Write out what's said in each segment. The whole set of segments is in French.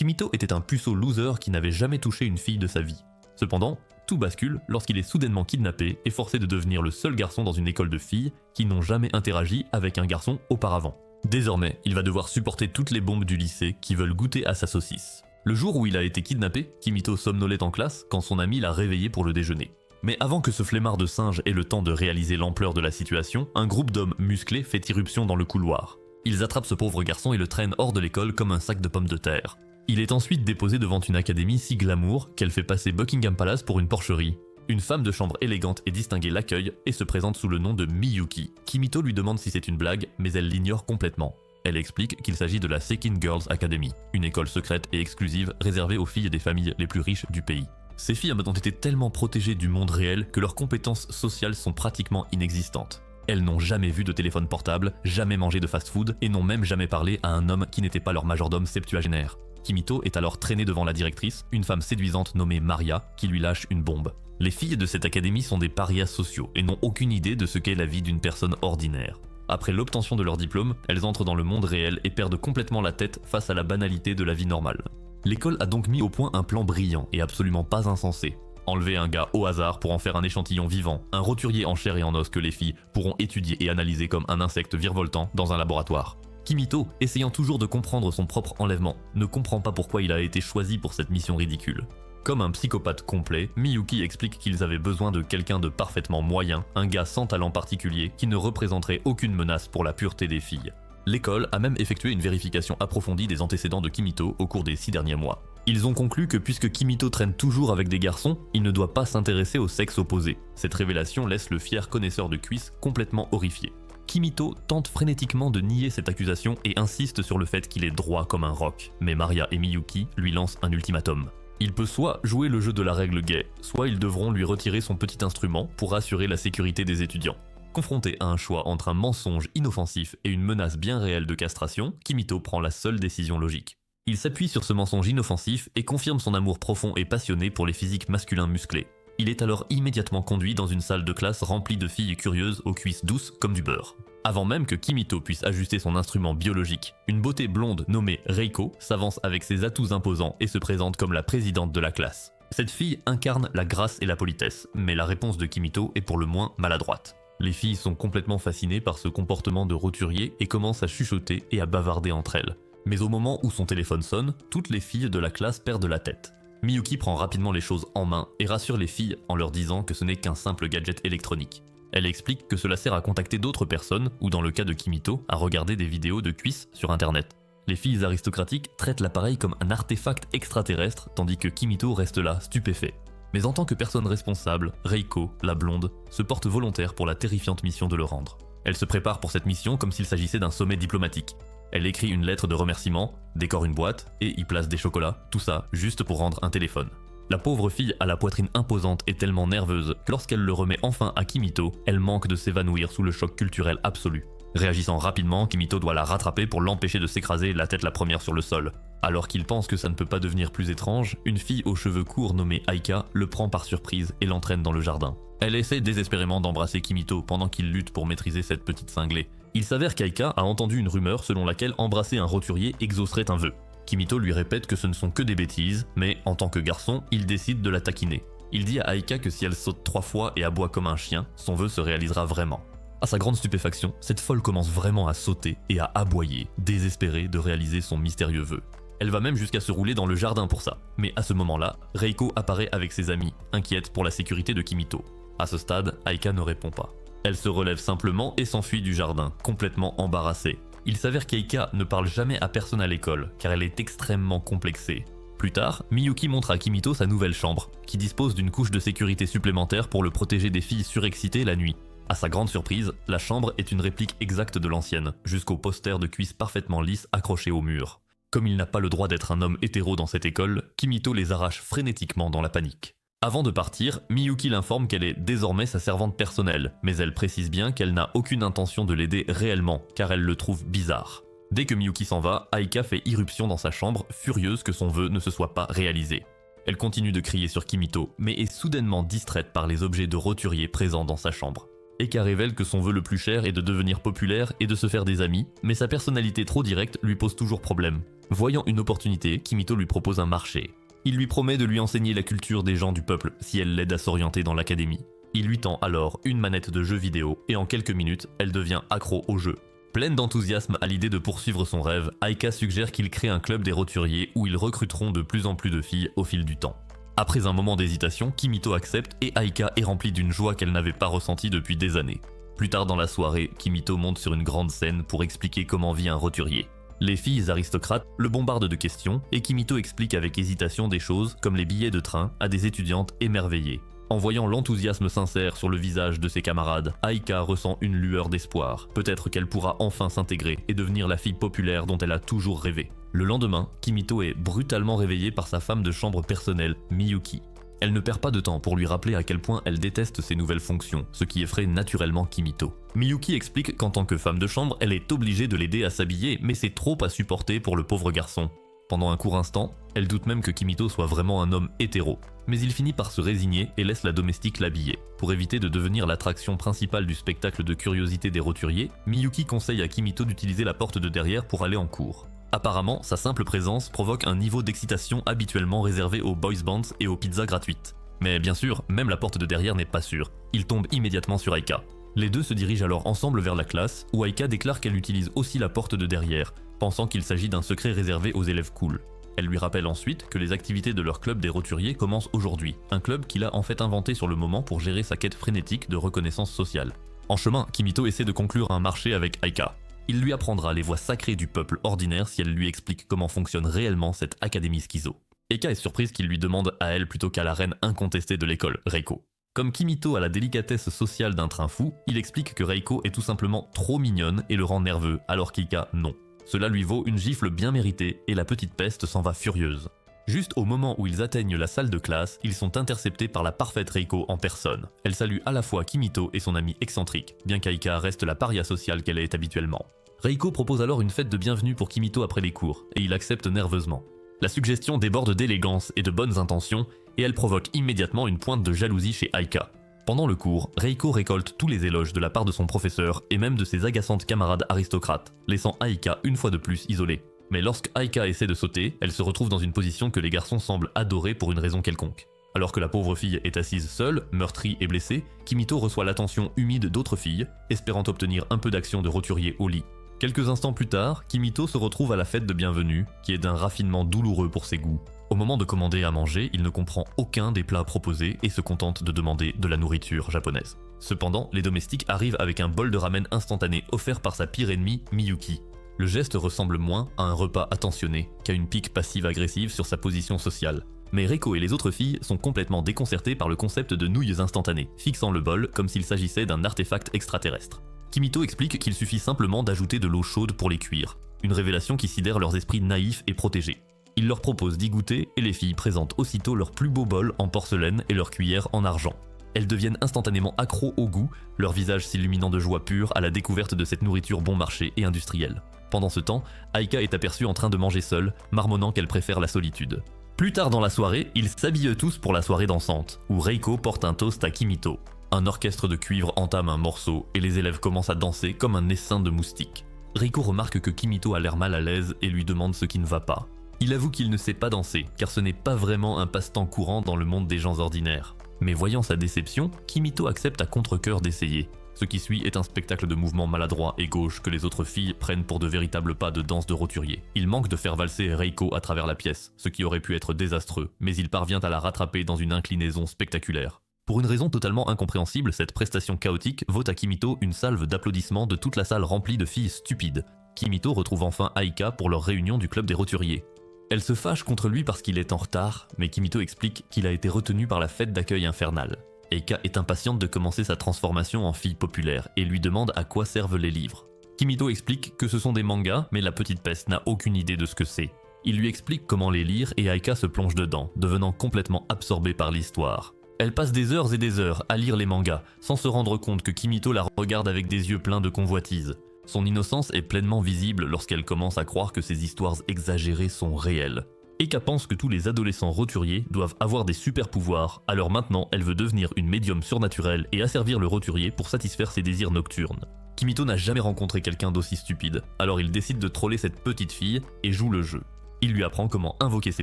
Kimito était un puceau loser qui n'avait jamais touché une fille de sa vie. Cependant, tout bascule lorsqu'il est soudainement kidnappé et forcé de devenir le seul garçon dans une école de filles qui n'ont jamais interagi avec un garçon auparavant. Désormais, il va devoir supporter toutes les bombes du lycée qui veulent goûter à sa saucisse. Le jour où il a été kidnappé, Kimito somnolait en classe quand son ami l'a réveillé pour le déjeuner. Mais avant que ce flemmard de singe ait le temps de réaliser l'ampleur de la situation, un groupe d'hommes musclés fait irruption dans le couloir. Ils attrapent ce pauvre garçon et le traînent hors de l'école comme un sac de pommes de terre. Il est ensuite déposé devant une académie si glamour qu'elle fait passer Buckingham Palace pour une porcherie. Une femme de chambre élégante et distinguée l'accueille et se présente sous le nom de Miyuki. Kimito lui demande si c'est une blague, mais elle l'ignore complètement. Elle explique qu'il s'agit de la Seikin Girls Academy, une école secrète et exclusive réservée aux filles des familles les plus riches du pays. Ces filles ont été tellement protégées du monde réel que leurs compétences sociales sont pratiquement inexistantes. Elles n'ont jamais vu de téléphone portable, jamais mangé de fast-food et n'ont même jamais parlé à un homme qui n'était pas leur majordome septuagénaire. Kimito est alors traîné devant la directrice, une femme séduisante nommée Maria, qui lui lâche une bombe. Les filles de cette académie sont des parias sociaux et n'ont aucune idée de ce qu'est la vie d'une personne ordinaire. Après l'obtention de leur diplôme, elles entrent dans le monde réel et perdent complètement la tête face à la banalité de la vie normale. L'école a donc mis au point un plan brillant et absolument pas insensé. Enlever un gars au hasard pour en faire un échantillon vivant, un roturier en chair et en os que les filles pourront étudier et analyser comme un insecte virevoltant dans un laboratoire. Kimito, essayant toujours de comprendre son propre enlèvement, ne comprend pas pourquoi il a été choisi pour cette mission ridicule. Comme un psychopathe complet, Miyuki explique qu'ils avaient besoin de quelqu'un de parfaitement moyen, un gars sans talent particulier qui ne représenterait aucune menace pour la pureté des filles. L'école a même effectué une vérification approfondie des antécédents de Kimito au cours des 6 derniers mois. Ils ont conclu que puisque Kimito traîne toujours avec des garçons, il ne doit pas s'intéresser au sexe opposé. Cette révélation laisse le fier connaisseur de cuisses complètement horrifié. Kimito tente frénétiquement de nier cette accusation et insiste sur le fait qu'il est droit comme un roc, mais Maria et Miyuki lui lancent un ultimatum. Il peut soit jouer le jeu de la règle gay, soit ils devront lui retirer son petit instrument pour assurer la sécurité des étudiants. Confronté à un choix entre un mensonge inoffensif et une menace bien réelle de castration, Kimito prend la seule décision logique. Il s'appuie sur ce mensonge inoffensif et confirme son amour profond et passionné pour les physiques masculins musclés. Il est alors immédiatement conduit dans une salle de classe remplie de filles curieuses aux cuisses douces comme du beurre. Avant même que Kimito puisse ajuster son instrument biologique, une beauté blonde nommée Reiko s'avance avec ses atouts imposants et se présente comme la présidente de la classe. Cette fille incarne la grâce et la politesse, mais la réponse de Kimito est pour le moins maladroite. Les filles sont complètement fascinées par ce comportement de roturier et commencent à chuchoter et à bavarder entre elles. Mais au moment où son téléphone sonne, toutes les filles de la classe perdent la tête. Miyuki prend rapidement les choses en main et rassure les filles en leur disant que ce n'est qu'un simple gadget électronique. Elle explique que cela sert à contacter d'autres personnes ou dans le cas de Kimito, à regarder des vidéos de cuisses sur internet. Les filles aristocratiques traitent l'appareil comme un artefact extraterrestre tandis que Kimito reste là, stupéfait. Mais en tant que personne responsable, Reiko, la blonde, se porte volontaire pour la terrifiante mission de le rendre. Elle se prépare pour cette mission comme s'il s'agissait d'un sommet diplomatique. Elle écrit une lettre de remerciement, décore une boîte et y place des chocolats, tout ça juste pour rendre un téléphone. La pauvre fille à la poitrine imposante est tellement nerveuse que lorsqu'elle le remet enfin à Kimito, elle manque de s'évanouir sous le choc culturel absolu. Réagissant rapidement, Kimito doit la rattraper pour l'empêcher de s'écraser la tête la première sur le sol. Alors qu'il pense que ça ne peut pas devenir plus étrange, une fille aux cheveux courts nommée Aika le prend par surprise et l'entraîne dans le jardin. Elle essaie désespérément d'embrasser Kimito pendant qu'il lutte pour maîtriser cette petite cinglée. Il s'avère qu'Aika a entendu une rumeur selon laquelle embrasser un roturier exaucerait un vœu. Kimito lui répète que ce ne sont que des bêtises, mais en tant que garçon, il décide de la taquiner. Il dit à Aika que si elle saute 3 fois et aboie comme un chien, son vœu se réalisera vraiment. À sa grande stupéfaction, cette folle commence vraiment à sauter et à aboyer, désespérée de réaliser son mystérieux vœu. Elle va même jusqu'à se rouler dans le jardin pour ça. Mais à ce moment-là, Reiko apparaît avec ses amis, inquiète pour la sécurité de Kimito. À ce stade, Aika ne répond pas. Elle se relève simplement et s'enfuit du jardin, complètement embarrassée. Il s'avère qu'Aika ne parle jamais à personne à l'école, car elle est extrêmement complexée. Plus tard, Miyuki montre à Kimito sa nouvelle chambre, qui dispose d'une couche de sécurité supplémentaire pour le protéger des filles surexcitées la nuit. À sa grande surprise, la chambre est une réplique exacte de l'ancienne, jusqu'au poster de cuisses parfaitement lisses accroché au mur. Comme il n'a pas le droit d'être un homme hétéro dans cette école, Kimito les arrache frénétiquement dans la panique. Avant de partir, Miyuki l'informe qu'elle est désormais sa servante personnelle, mais elle précise bien qu'elle n'a aucune intention de l'aider réellement, car elle le trouve bizarre. Dès que Miyuki s'en va, Aika fait irruption dans sa chambre, furieuse que son vœu ne se soit pas réalisé. Elle continue de crier sur Kimito, mais est soudainement distraite par les objets de roturier présents dans sa chambre. Aika révèle que son vœu le plus cher est de devenir populaire et de se faire des amis, mais sa personnalité trop directe lui pose toujours problème. Voyant une opportunité, Kimito lui propose un marché. Il lui promet de lui enseigner la culture des gens du peuple si elle l'aide à s'orienter dans l'académie. Il lui tend alors une manette de jeu vidéo et en quelques minutes, elle devient accro au jeu. Pleine d'enthousiasme à l'idée de poursuivre son rêve, Aika suggère qu'il crée un club des roturiers où ils recruteront de plus en plus de filles au fil du temps. Après un moment d'hésitation, Kimito accepte et Aika est remplie d'une joie qu'elle n'avait pas ressentie depuis des années. Plus tard dans la soirée, Kimito monte sur une grande scène pour expliquer comment vit un roturier. Les filles aristocrates le bombardent de questions et Kimito explique avec hésitation des choses comme les billets de train à des étudiantes émerveillées. En voyant l'enthousiasme sincère sur le visage de ses camarades, Aika ressent une lueur d'espoir. Peut-être qu'elle pourra enfin s'intégrer et devenir la fille populaire dont elle a toujours rêvé. Le lendemain, Kimito est brutalement réveillée par sa femme de chambre personnelle, Miyuki. Elle ne perd pas de temps pour lui rappeler à quel point elle déteste ses nouvelles fonctions, ce qui effraie naturellement Kimito. Miyuki explique qu'en tant que femme de chambre, elle est obligée de l'aider à s'habiller, mais c'est trop à supporter pour le pauvre garçon. Pendant un court instant, elle doute même que Kimito soit vraiment un homme hétéro. Mais il finit par se résigner et laisse la domestique l'habiller. Pour éviter de devenir l'attraction principale du spectacle de curiosité des roturiers, Miyuki conseille à Kimito d'utiliser la porte de derrière pour aller en cours. Apparemment, sa simple présence provoque un niveau d'excitation habituellement réservé aux boys bands et aux pizzas gratuites. Mais bien sûr, même la porte de derrière n'est pas sûre. Il tombe immédiatement sur Aika. Les deux se dirigent alors ensemble vers la classe, où Aika déclare qu'elle utilise aussi la porte de derrière, pensant qu'il s'agit d'un secret réservé aux élèves cool. Elle lui rappelle ensuite que les activités de leur club des roturiers commencent aujourd'hui, un club qu'il a en fait inventé sur le moment pour gérer sa quête frénétique de reconnaissance sociale. En chemin, Kimito essaie de conclure un marché avec Aika. Il lui apprendra les voies sacrées du peuple ordinaire si elle lui explique comment fonctionne réellement cette académie schizo. Aika est surprise qu'il lui demande à elle plutôt qu'à la reine incontestée de l'école, Reiko. Comme Kimito a la délicatesse sociale d'un train fou, il explique que Reiko est tout simplement trop mignonne et le rend nerveux, alors qu'Aika non. Cela lui vaut une gifle bien méritée et la petite peste s'en va furieuse. Juste au moment où ils atteignent la salle de classe, ils sont interceptés par la parfaite Reiko en personne. Elle salue à la fois Kimito et son ami excentrique, bien qu'Aika reste la paria sociale qu'elle est habituellement. Reiko propose alors une fête de bienvenue pour Kimito après les cours, et il accepte nerveusement. La suggestion déborde d'élégance et de bonnes intentions, et elle provoque immédiatement une pointe de jalousie chez Aika. Pendant le cours, Reiko récolte tous les éloges de la part de son professeur et même de ses agaçantes camarades aristocrates, laissant Aika une fois de plus isolée. Mais lorsque Aika essaie de sauter, elle se retrouve dans une position que les garçons semblent adorer pour une raison quelconque. Alors que la pauvre fille est assise seule, meurtrie et blessée, Kimito reçoit l'attention humide d'autres filles, espérant obtenir un peu d'action de roturier au lit. Quelques instants plus tard, Kimito se retrouve à la fête de bienvenue, qui est d'un raffinement douloureux pour ses goûts. Au moment de commander à manger, il ne comprend aucun des plats proposés et se contente de demander de la nourriture japonaise. Cependant, les domestiques arrivent avec un bol de ramen instantané offert par sa pire ennemie, Miyuki. Le geste ressemble moins à un repas attentionné qu'à une pique passive-agressive sur sa position sociale. Mais Reiko et les autres filles sont complètement déconcertées par le concept de nouilles instantanées, fixant le bol comme s'il s'agissait d'un artefact extraterrestre. Kimito explique qu'il suffit simplement d'ajouter de l'eau chaude pour les cuire, une révélation qui sidère leurs esprits naïfs et protégés. Il leur propose d'y goûter et les filles présentent aussitôt leur plus beau bol en porcelaine et leur cuillère en argent. Elles deviennent instantanément accros au goût, leur visage s'illuminant de joie pure à la découverte de cette nourriture bon marché et industrielle. Pendant ce temps, Aika est aperçue en train de manger seule, marmonnant qu'elle préfère la solitude. Plus tard dans la soirée, ils s'habillent tous pour la soirée dansante, où Reiko porte un toast à Kimito. Un orchestre de cuivre entame un morceau et les élèves commencent à danser comme un essaim de moustiques. Reiko remarque que Kimito a l'air mal à l'aise et lui demande ce qui ne va pas. Il avoue qu'il ne sait pas danser, car ce n'est pas vraiment un passe-temps courant dans le monde des gens ordinaires. Mais voyant sa déception, Kimito accepte à contre-cœur d'essayer. Ce qui suit est un spectacle de mouvements maladroits et gauches que les autres filles prennent pour de véritables pas de danse de roturier. Il manque de faire valser Reiko à travers la pièce, ce qui aurait pu être désastreux, mais il parvient à la rattraper dans une inclinaison spectaculaire. Pour une raison totalement incompréhensible, cette prestation chaotique vaut à Kimito une salve d'applaudissements de toute la salle remplie de filles stupides. Kimito retrouve enfin Aika pour leur réunion du club des roturiers. Elle se fâche contre lui parce qu'il est en retard, mais Kimito explique qu'il a été retenu par la fête d'accueil infernale. Aika est impatiente de commencer sa transformation en fille populaire et lui demande à quoi servent les livres. Kimito explique que ce sont des mangas, mais la petite peste n'a aucune idée de ce que c'est. Il lui explique comment les lire et Aika se plonge dedans, devenant complètement absorbée par l'histoire. Elle passe des heures et des heures à lire les mangas, sans se rendre compte que Kimito la regarde avec des yeux pleins de convoitise. Son innocence est pleinement visible lorsqu'elle commence à croire que ces histoires exagérées sont réelles. Aika pense que tous les adolescents roturiers doivent avoir des super pouvoirs, alors maintenant elle veut devenir une médium surnaturelle et asservir le roturier pour satisfaire ses désirs nocturnes. Kimito n'a jamais rencontré quelqu'un d'aussi stupide, alors il décide de troller cette petite fille et joue le jeu. Il lui apprend comment invoquer ses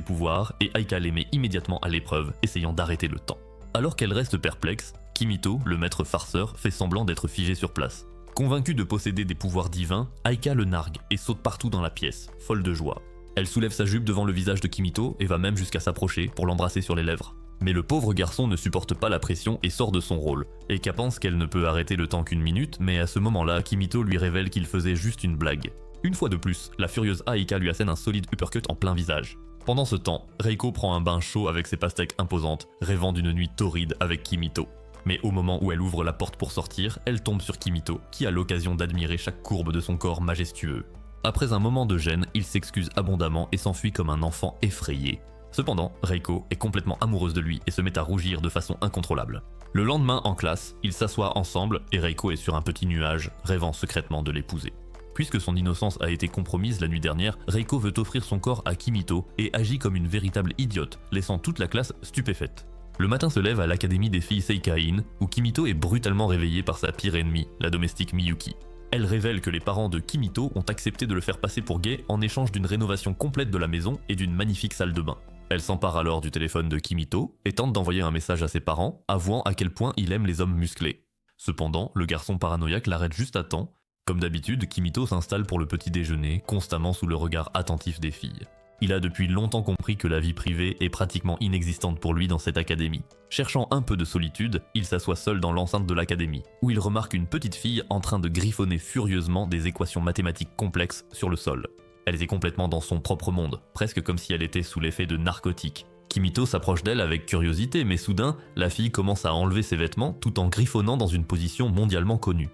pouvoirs et Aika les met immédiatement à l'épreuve, essayant d'arrêter le temps. Alors qu'elle reste perplexe, Kimito, le maître farceur, fait semblant d'être figé sur place. Convaincue de posséder des pouvoirs divins, Aika le nargue et saute partout dans la pièce, folle de joie. Elle soulève sa jupe devant le visage de Kimito et va même jusqu'à s'approcher pour l'embrasser sur les lèvres. Mais le pauvre garçon ne supporte pas la pression et sort de son rôle. Eika pense qu'elle ne peut arrêter le temps qu'1 minute, mais à ce moment-là, Kimito lui révèle qu'il faisait juste une blague. Une fois de plus, la furieuse Aika lui assène un solide uppercut en plein visage. Pendant ce temps, Reiko prend un bain chaud avec ses pastèques imposantes, rêvant d'une nuit torride avec Kimito. Mais au moment où elle ouvre la porte pour sortir, elle tombe sur Kimito, qui a l'occasion d'admirer chaque courbe de son corps majestueux. Après un moment de gêne, il s'excuse abondamment et s'enfuit comme un enfant effrayé. Cependant, Reiko est complètement amoureuse de lui et se met à rougir de façon incontrôlable. Le lendemain, en classe, ils s'assoient ensemble et Reiko est sur un petit nuage, rêvant secrètement de l'épouser. Puisque son innocence a été compromise la nuit dernière, Reiko veut offrir son corps à Kimito et agit comme une véritable idiote, laissant toute la classe stupéfaite. Le matin se lève à l'académie des filles Seikain, où Kimito est brutalement réveillée par sa pire ennemie, la domestique Miyuki. Elle révèle que les parents de Kimito ont accepté de le faire passer pour gay en échange d'une rénovation complète de la maison et d'une magnifique salle de bain. Elle s'empare alors du téléphone de Kimito et tente d'envoyer un message à ses parents, avouant à quel point il aime les hommes musclés. Cependant, le garçon paranoïaque l'arrête juste à temps. Comme d'habitude, Kimito s'installe pour le petit déjeuner, constamment sous le regard attentif des filles. Il a depuis longtemps compris que la vie privée est pratiquement inexistante pour lui dans cette académie. Cherchant un peu de solitude, il s'assoit seul dans l'enceinte de l'académie, où il remarque une petite fille en train de griffonner furieusement des équations mathématiques complexes sur le sol. Elle est complètement dans son propre monde, presque comme si elle était sous l'effet de narcotiques. Kimito s'approche d'elle avec curiosité, mais soudain, la fille commence à enlever ses vêtements tout en griffonnant dans une position mondialement connue.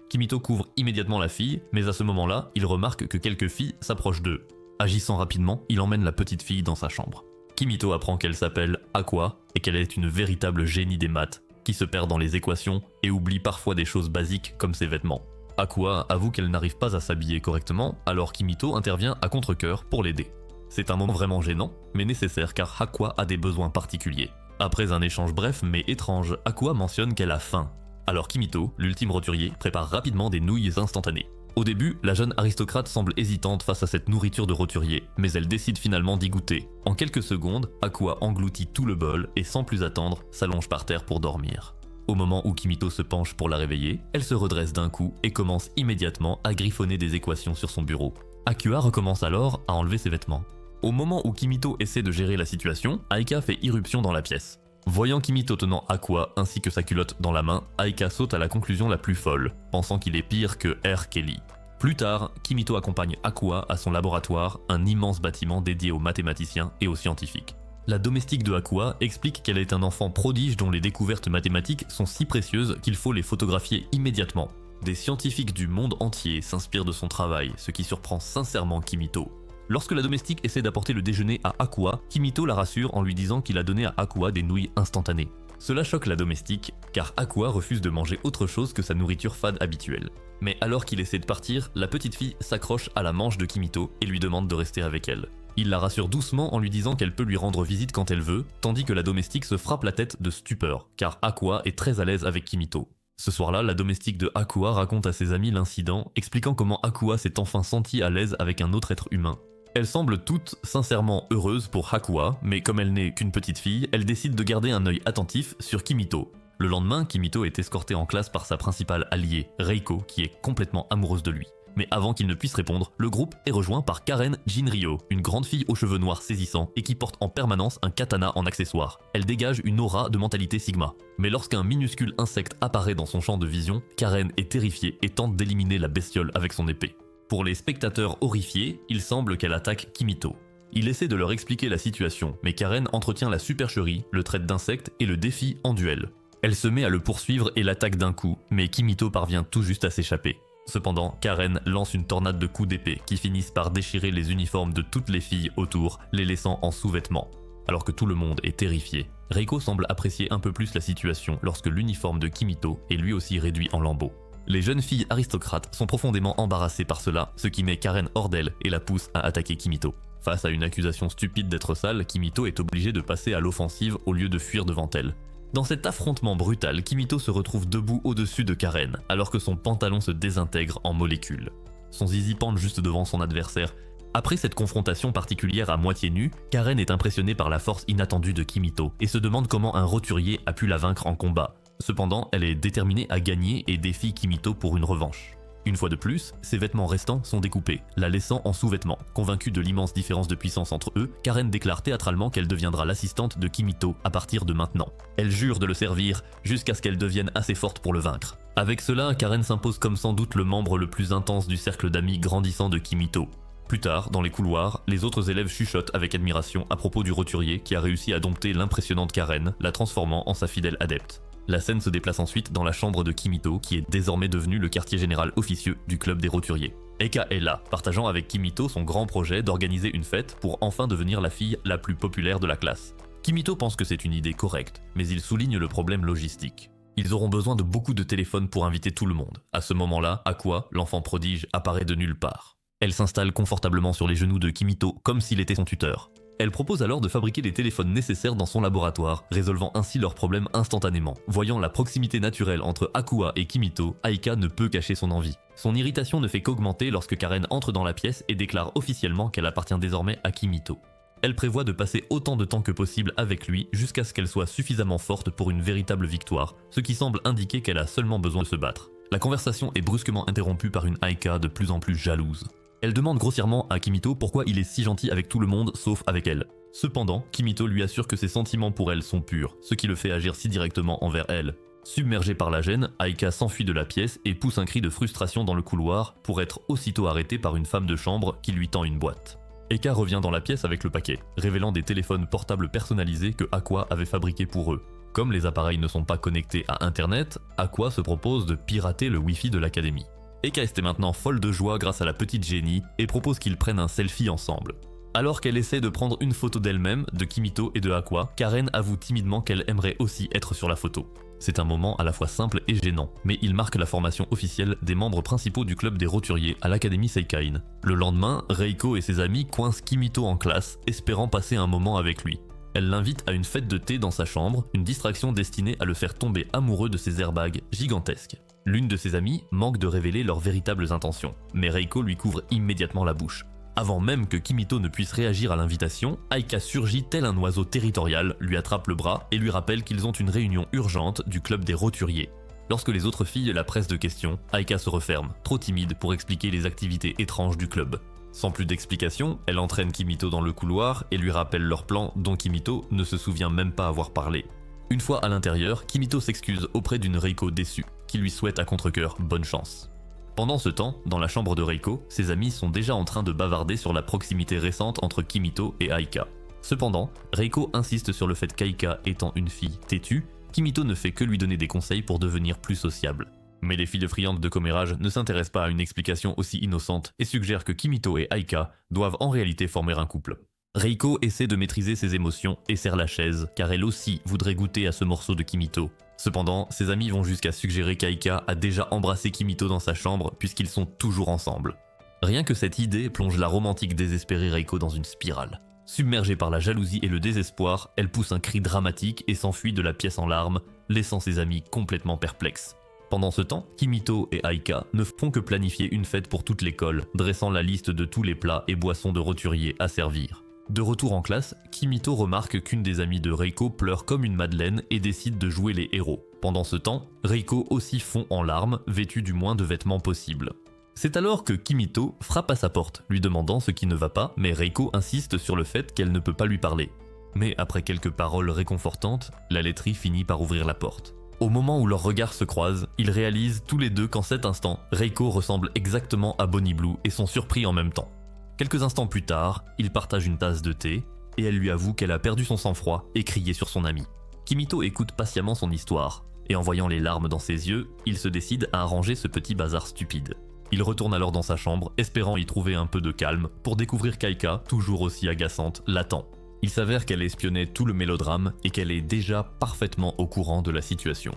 Kimito couvre immédiatement la fille, mais à ce moment-là, il remarque que quelques filles s'approchent d'eux. Agissant rapidement, il emmène la petite fille dans sa chambre. Kimito apprend qu'elle s'appelle Aqua et qu'elle est une véritable génie des maths, qui se perd dans les équations et oublie parfois des choses basiques comme ses vêtements. Aqua avoue qu'elle n'arrive pas à s'habiller correctement, alors Kimito intervient à contre-cœur pour l'aider. C'est un moment vraiment gênant, mais nécessaire car Aqua a des besoins particuliers. Après un échange bref mais étrange, Aqua mentionne qu'elle a faim. Alors Kimito, l'ultime roturier, prépare rapidement des nouilles instantanées. Au début, la jeune aristocrate semble hésitante face à cette nourriture de roturier, mais elle décide finalement d'y goûter. En quelques secondes, Aqua engloutit tout le bol et sans plus attendre, s'allonge par terre pour dormir. Au moment où Kimito se penche pour la réveiller, elle se redresse d'un coup et commence immédiatement à griffonner des équations sur son bureau. Aqua recommence alors à enlever ses vêtements. Au moment où Kimito essaie de gérer la situation, Aika fait irruption dans la pièce. Voyant Kimito tenant Aqua ainsi que sa culotte dans la main, Aika saute à la conclusion la plus folle, pensant qu'il est pire que R. Kelly. Plus tard, Kimito accompagne Aqua à son laboratoire, un immense bâtiment dédié aux mathématiciens et aux scientifiques. La domestique de Aqua explique qu'elle est un enfant prodige dont les découvertes mathématiques sont si précieuses qu'il faut les photographier immédiatement. Des scientifiques du monde entier s'inspirent de son travail, ce qui surprend sincèrement Kimito. Lorsque la domestique essaie d'apporter le déjeuner à Aqua, Kimito la rassure en lui disant qu'il a donné à Aqua des nouilles instantanées. Cela choque la domestique, car Aqua refuse de manger autre chose que sa nourriture fade habituelle. Mais alors qu'il essaie de partir, la petite fille s'accroche à la manche de Kimito et lui demande de rester avec elle. Il la rassure doucement en lui disant qu'elle peut lui rendre visite quand elle veut, tandis que la domestique se frappe la tête de stupeur, car Aqua est très à l'aise avec Kimito. Ce soir-là, la domestique de Aqua raconte à ses amis l'incident, expliquant comment Aqua s'est enfin sentie à l'aise avec un autre être humain. Elles semblent toutes sincèrement heureuses pour Aqua, mais comme elle n'est qu'une petite fille, elle décide de garder un œil attentif sur Kimito. Le lendemain, Kimito est escorté en classe par sa principale alliée, Reiko, qui est complètement amoureuse de lui. Mais avant qu'il ne puisse répondre, le groupe est rejoint par Karen Jinryo, une grande fille aux cheveux noirs saisissants et qui porte en permanence un katana en accessoire. Elle dégage une aura de mentalité Sigma. Mais lorsqu'un minuscule insecte apparaît dans son champ de vision, Karen est terrifiée et tente d'éliminer la bestiole avec son épée. Pour les spectateurs horrifiés, il semble qu'elle attaque Kimito. Il essaie de leur expliquer la situation, mais Karen entretient la supercherie, le traite d'insecte et le défie en duel. Elle se met à le poursuivre et l'attaque d'un coup, mais Kimito parvient tout juste à s'échapper. Cependant, Karen lance une tornade de coups d'épée qui finissent par déchirer les uniformes de toutes les filles autour, les laissant en sous-vêtements. Alors que tout le monde est terrifié, Reiko semble apprécier un peu plus la situation lorsque l'uniforme de Kimito est lui aussi réduit en lambeaux. Les jeunes filles aristocrates sont profondément embarrassées par cela, ce qui met Karen hors d'elle et la pousse à attaquer Kimito. Face à une accusation stupide d'être sale, Kimito est obligé de passer à l'offensive au lieu de fuir devant elle. Dans cet affrontement brutal, Kimito se retrouve debout au-dessus de Karen, alors que son pantalon se désintègre en molécules. Son zizi pend juste devant son adversaire, Après cette confrontation particulière à moitié nue, Karen est impressionnée par la force inattendue de Kimito et se demande comment un roturier a pu la vaincre en combat. Cependant, elle est déterminée à gagner et défie Kimito pour une revanche. Une fois de plus, ses vêtements restants sont découpés, la laissant en sous-vêtements. Convaincue de l'immense différence de puissance entre eux, Karen déclare théâtralement qu'elle deviendra l'assistante de Kimito à partir de maintenant. Elle jure de le servir jusqu'à ce qu'elle devienne assez forte pour le vaincre. Avec cela, Karen s'impose comme sans doute le membre le plus intense du cercle d'amis grandissant de Kimito. Plus tard, dans les couloirs, les autres élèves chuchotent avec admiration à propos du roturier qui a réussi à dompter l'impressionnante Karen, la transformant en sa fidèle adepte. La scène se déplace ensuite dans la chambre de Kimito, qui est désormais devenu le quartier général officieux du club des roturiers. Eika est là, partageant avec Kimito son grand projet d'organiser une fête pour enfin devenir la fille la plus populaire de la classe. Kimito pense que c'est une idée correcte, mais il souligne le problème logistique. Ils auront besoin de beaucoup de téléphones pour inviter tout le monde. À ce moment-là, Aqua, l'enfant prodige, apparaît de nulle part. Elle s'installe confortablement sur les genoux de Kimito comme s'il était son tuteur. Elle propose alors de fabriquer les téléphones nécessaires dans son laboratoire, résolvant ainsi leurs problèmes instantanément. Voyant la proximité naturelle entre Aqua et Kimito, Aika ne peut cacher son envie. Son irritation ne fait qu'augmenter lorsque Karen entre dans la pièce et déclare officiellement qu'elle appartient désormais à Kimito. Elle prévoit de passer autant de temps que possible avec lui jusqu'à ce qu'elle soit suffisamment forte pour une véritable victoire, ce qui semble indiquer qu'elle a seulement besoin de se battre. La conversation est brusquement interrompue par une Aika de plus en plus jalouse. Elle demande grossièrement à Kimito pourquoi il est si gentil avec tout le monde sauf avec elle. Cependant, Kimito lui assure que ses sentiments pour elle sont purs, ce qui le fait agir si directement envers elle. Submergée par la gêne, Aika s'enfuit de la pièce et pousse un cri de frustration dans le couloir pour être aussitôt arrêtée par une femme de chambre qui lui tend une boîte. Eka revient dans la pièce avec le paquet, révélant des téléphones portables personnalisés que Aqua avait fabriqués pour eux. Comme les appareils ne sont pas connectés à internet, Aqua se propose de pirater le Wi-Fi de l'académie. Eka est maintenant folle de joie grâce à la petite génie et propose qu'ils prennent un selfie ensemble. Alors qu'elle essaie de prendre une photo d'elle-même, de Kimito et de Aqua, Karen avoue timidement qu'elle aimerait aussi être sur la photo. C'est un moment à la fois simple et gênant, mais il marque la formation officielle des membres principaux du club des roturiers à l'académie Seikain. Le lendemain, Reiko et ses amis coincent Kimito en classe, espérant passer un moment avec lui. Elle l'invite à une fête de thé dans sa chambre, une distraction destinée à le faire tomber amoureux de ses airbags gigantesques. L'une de ses amies manque de révéler leurs véritables intentions, mais Reiko lui couvre immédiatement la bouche. Avant même que Kimito ne puisse réagir à l'invitation, Aika surgit tel un oiseau territorial, lui attrape le bras et lui rappelle qu'ils ont une réunion urgente du club des roturiers. Lorsque les autres filles la pressent de questions, Aika se referme, trop timide pour expliquer les activités étranges du club. Sans plus d'explications, elle entraîne Kimito dans le couloir et lui rappelle leur plan dont Kimito ne se souvient même pas avoir parlé. Une fois à l'intérieur, Kimito s'excuse auprès d'une Reiko déçue, qui lui souhaite à contre-cœur bonne chance. Pendant ce temps, dans la chambre de Reiko, ses amis sont déjà en train de bavarder sur la proximité récente entre Kimito et Aika. Cependant, Reiko insiste sur le fait qu'Aika étant une fille têtue, Kimito ne fait que lui donner des conseils pour devenir plus sociable. Mais les filles friandes de commérage ne s'intéressent pas à une explication aussi innocente et suggèrent que Kimito et Aika doivent en réalité former un couple. Reiko essaie de maîtriser ses émotions et serre la chaise, car elle aussi voudrait goûter à ce morceau de Kimito. Cependant, ses amis vont jusqu'à suggérer qu'Aika a déjà embrassé Kimito dans sa chambre puisqu'ils sont toujours ensemble. Rien que cette idée plonge la romantique désespérée Reiko dans une spirale. Submergée par la jalousie et le désespoir, elle pousse un cri dramatique et s'enfuit de la pièce en larmes, laissant ses amis complètement perplexes. Pendant ce temps, Kimito et Aika ne font que planifier une fête pour toute l'école, dressant la liste de tous les plats et boissons de roturiers à servir. De retour en classe, Kimito remarque qu'une des amies de Reiko pleure comme une madeleine et décide de jouer les héros. Pendant ce temps, Reiko aussi fond en larmes, vêtue du moins de vêtements possible. C'est alors que Kimito frappe à sa porte, lui demandant ce qui ne va pas, mais Reiko insiste sur le fait qu'elle ne peut pas lui parler. Mais après quelques paroles réconfortantes, la laiterie finit par ouvrir la porte. Au moment où leurs regards se croisent, ils réalisent tous les deux qu'en cet instant, Reiko ressemble exactement à Bonnie Blue et sont surpris en même temps. Quelques instants plus tard, ils partagent une tasse de thé et elle lui avoue qu'elle a perdu son sang-froid et crié sur son ami. Kimito écoute patiemment son histoire et en voyant les larmes dans ses yeux, il se décide à arranger ce petit bazar stupide. Il retourne alors dans sa chambre, espérant y trouver un peu de calme, pour découvrir qu'Aika, toujours aussi agaçante, l'attend. Il s'avère qu'elle espionnait tout le mélodrame et qu'elle est déjà parfaitement au courant de la situation.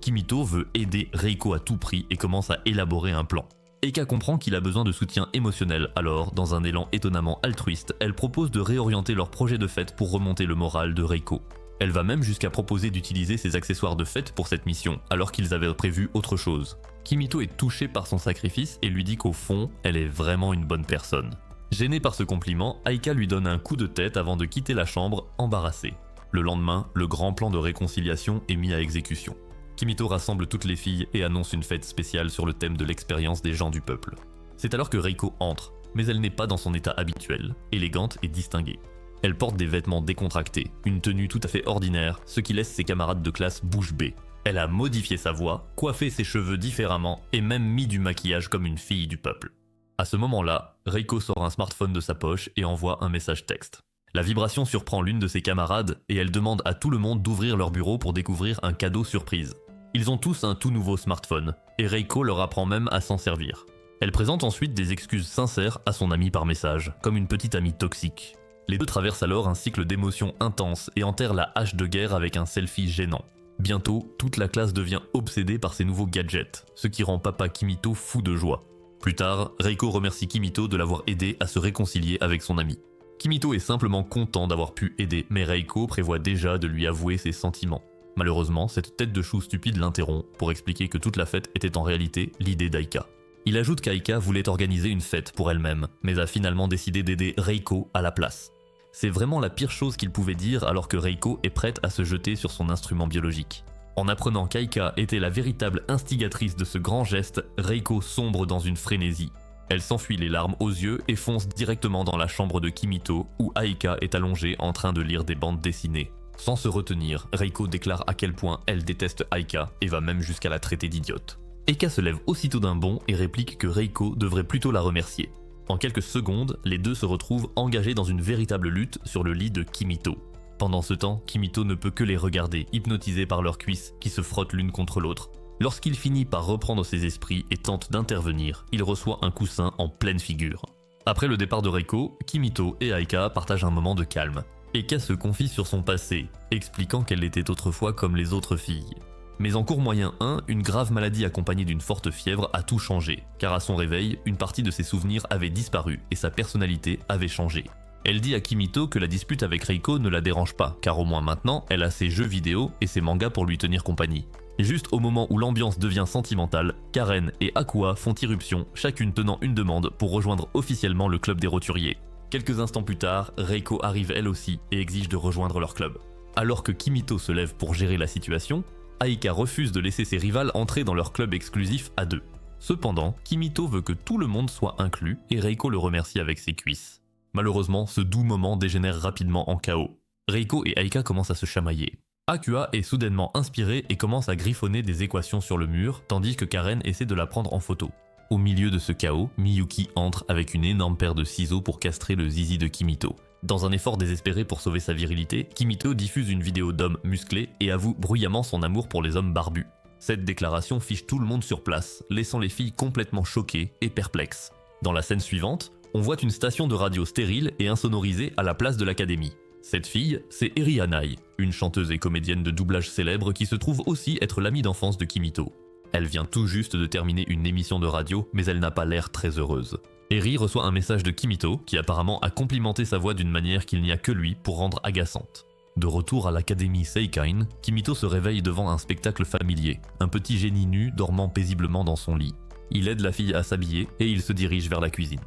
Kimito veut aider Reiko à tout prix et commence à élaborer un plan. Eka comprend qu'il a besoin de soutien émotionnel, alors, dans un élan étonnamment altruiste, elle propose de réorienter leur projet de fête pour remonter le moral de Reiko. Elle va même jusqu'à proposer d'utiliser ses accessoires de fête pour cette mission, alors qu'ils avaient prévu autre chose. Kimito est touchée par son sacrifice et lui dit qu'au fond, elle est vraiment une bonne personne. Gênée par ce compliment, Aika lui donne un coup de tête avant de quitter la chambre, embarrassée. Le lendemain, le grand plan de réconciliation est mis à exécution. Kimito rassemble toutes les filles et annonce une fête spéciale sur le thème de l'expérience des gens du peuple. C'est alors que Reiko entre, mais elle n'est pas dans son état habituel, élégante et distinguée. Elle porte des vêtements décontractés, une tenue tout à fait ordinaire, ce qui laisse ses camarades de classe bouche bée. Elle a modifié sa voix, coiffé ses cheveux différemment et même mis du maquillage comme une fille du peuple. À ce moment-là, Reiko sort un smartphone de sa poche et envoie un message texte. La vibration surprend l'une de ses camarades et elle demande à tout le monde d'ouvrir leur bureau pour découvrir un cadeau surprise. Ils ont tous un tout nouveau smartphone, et Reiko leur apprend même à s'en servir. Elle présente ensuite des excuses sincères à son ami par message, comme une petite amie toxique. Les deux traversent alors un cycle d'émotions intenses et enterrent la hache de guerre avec un selfie gênant. Bientôt, toute la classe devient obsédée par ces nouveaux gadgets, ce qui rend papa Kimito fou de joie. Plus tard, Reiko remercie Kimito de l'avoir aidé à se réconcilier avec son ami. Kimito est simplement content d'avoir pu aider, mais Reiko prévoit déjà de lui avouer ses sentiments. Malheureusement, cette tête de chou stupide l'interrompt pour expliquer que toute la fête était en réalité l'idée d'Aika. Il ajoute qu'Aika voulait organiser une fête pour elle-même, mais a finalement décidé d'aider Reiko à la place. C'est vraiment la pire chose qu'il pouvait dire alors que Reiko est prête à se jeter sur son instrument biologique. En apprenant qu'Aika était la véritable instigatrice de ce grand geste, Reiko sombre dans une frénésie. Elle s'enfuit les larmes aux yeux et fonce directement dans la chambre de Kimito où Aika est allongée en train de lire des bandes dessinées. Sans se retenir, Reiko déclare à quel point elle déteste Aika et va même jusqu'à la traiter d'idiote. Aika se lève aussitôt d'un bond et réplique que Reiko devrait plutôt la remercier. En quelques secondes, les deux se retrouvent engagés dans une véritable lutte sur le lit de Kimito. Pendant ce temps, Kimito ne peut que les regarder, hypnotisé par leurs cuisses qui se frottent l'une contre l'autre. Lorsqu'il finit par reprendre ses esprits et tente d'intervenir, il reçoit un coussin en pleine figure. Après le départ de Reiko, Kimito et Aika partagent un moment de calme. Aika se confie sur son passé, expliquant qu'elle était autrefois comme les autres filles. Mais en cours moyen 1, une grave maladie accompagnée d'une forte fièvre a tout changé, car à son réveil, une partie de ses souvenirs avait disparu et sa personnalité avait changé. Elle dit à Kimito que la dispute avec Reiko ne la dérange pas, car au moins maintenant, elle a ses jeux vidéo et ses mangas pour lui tenir compagnie. Juste au moment où l'ambiance devient sentimentale, Karen et Aqua font irruption, chacune tenant une demande pour rejoindre officiellement le club des roturiers. Quelques instants plus tard, Reiko arrive elle aussi et exige de rejoindre leur club. Alors que Kimito se lève pour gérer la situation, Aika refuse de laisser ses rivales entrer dans leur club exclusif à deux. Cependant, Kimito veut que tout le monde soit inclus et Reiko le remercie avec ses cuisses. Malheureusement, ce doux moment dégénère rapidement en chaos. Reiko et Aika commencent à se chamailler. Aqua est soudainement inspirée et commence à griffonner des équations sur le mur, tandis que Karen essaie de la prendre en photo. Au milieu de ce chaos, Miyuki entre avec une énorme paire de ciseaux pour castrer le zizi de Kimito. Dans un effort désespéré pour sauver sa virilité, Kimito diffuse une vidéo d'hommes musclés et avoue bruyamment son amour pour les hommes barbus. Cette déclaration fiche tout le monde sur place, laissant les filles complètement choquées et perplexes. Dans la scène suivante, on voit une station de radio stérile et insonorisée à la place de l'académie. Cette fille, c'est Eri Hanai, une chanteuse et comédienne de doublage célèbre qui se trouve aussi être l'amie d'enfance de Kimito. Elle vient tout juste de terminer une émission de radio, mais elle n'a pas l'air très heureuse. Eri reçoit un message de Kimito, qui apparemment a complimenté sa voix d'une manière qu'il n'y a que lui pour rendre agaçante. De retour à l'académie Seikain, Kimito se réveille devant un spectacle familier, un petit génie nu dormant paisiblement dans son lit. Il aide la fille à s'habiller et il se dirige vers la cuisine.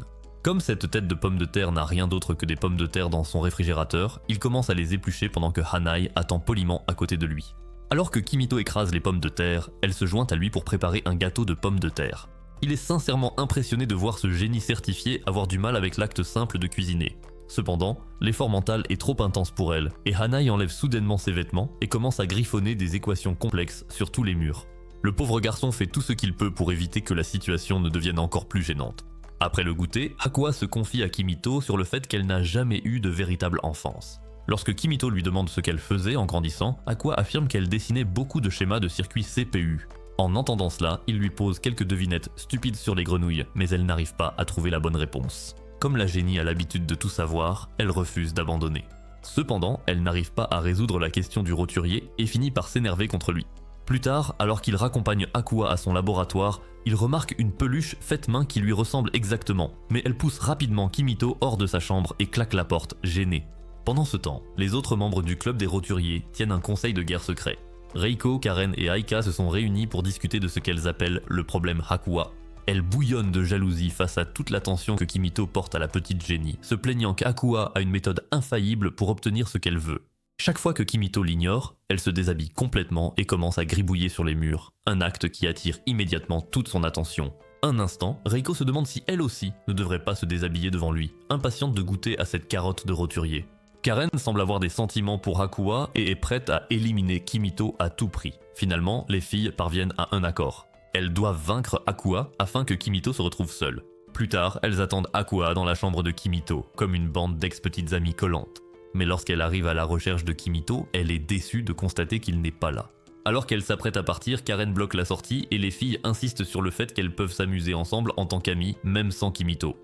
Comme cette tête de pomme de terre n'a rien d'autre que des pommes de terre dans son réfrigérateur, il commence à les éplucher pendant que Hanai attend poliment à côté de lui. Alors que Kimito écrase les pommes de terre, elle se joint à lui pour préparer un gâteau de pommes de terre. Il est sincèrement impressionné de voir ce génie certifié avoir du mal avec l'acte simple de cuisiner. Cependant, l'effort mental est trop intense pour elle, et Hanai enlève soudainement ses vêtements et commence à griffonner des équations complexes sur tous les murs. Le pauvre garçon fait tout ce qu'il peut pour éviter que la situation ne devienne encore plus gênante. Après le goûter, Aqua se confie à Kimito sur le fait qu'elle n'a jamais eu de véritable enfance. Lorsque Kimito lui demande ce qu'elle faisait en grandissant, Aqua affirme qu'elle dessinait beaucoup de schémas de circuits CPU. En entendant cela, il lui pose quelques devinettes stupides sur les grenouilles, mais elle n'arrive pas à trouver la bonne réponse. Comme la génie a l'habitude de tout savoir, elle refuse d'abandonner. Cependant, elle n'arrive pas à résoudre la question du roturier et finit par s'énerver contre lui. Plus tard, alors qu'il raccompagne Aqua à son laboratoire, il remarque une peluche faite main qui lui ressemble exactement, mais elle pousse rapidement Kimito hors de sa chambre et claque la porte, gênée. Pendant ce temps, les autres membres du club des roturiers tiennent un conseil de guerre secret. Reiko, Karen et Aika se sont réunis pour discuter de ce qu'elles appellent le problème Aqua. Elle bouillonne de jalousie face à toute l'attention que Kimito porte à la petite Jenny, se plaignant qu'Akua a une méthode infaillible pour obtenir ce qu'elle veut. Chaque fois que Kimito l'ignore, elle se déshabille complètement et commence à gribouiller sur les murs, un acte qui attire immédiatement toute son attention. Un instant, Reiko se demande si elle aussi ne devrait pas se déshabiller devant lui, impatiente de goûter à cette carotte de roturier. Karen semble avoir des sentiments pour Akua et est prête à éliminer Kimito à tout prix. Finalement, les filles parviennent à un accord. Elles doivent vaincre Akua afin que Kimito se retrouve seule. Plus tard, elles attendent Akua dans la chambre de Kimito, comme une bande d'ex-petites amies collantes. Mais lorsqu'elle arrive à la recherche de Kimito, elle est déçue de constater qu'il n'est pas là. Alors qu'elle s'apprête à partir, Karen bloque la sortie et les filles insistent sur le fait qu'elles peuvent s'amuser ensemble en tant qu'amies, même sans Kimito.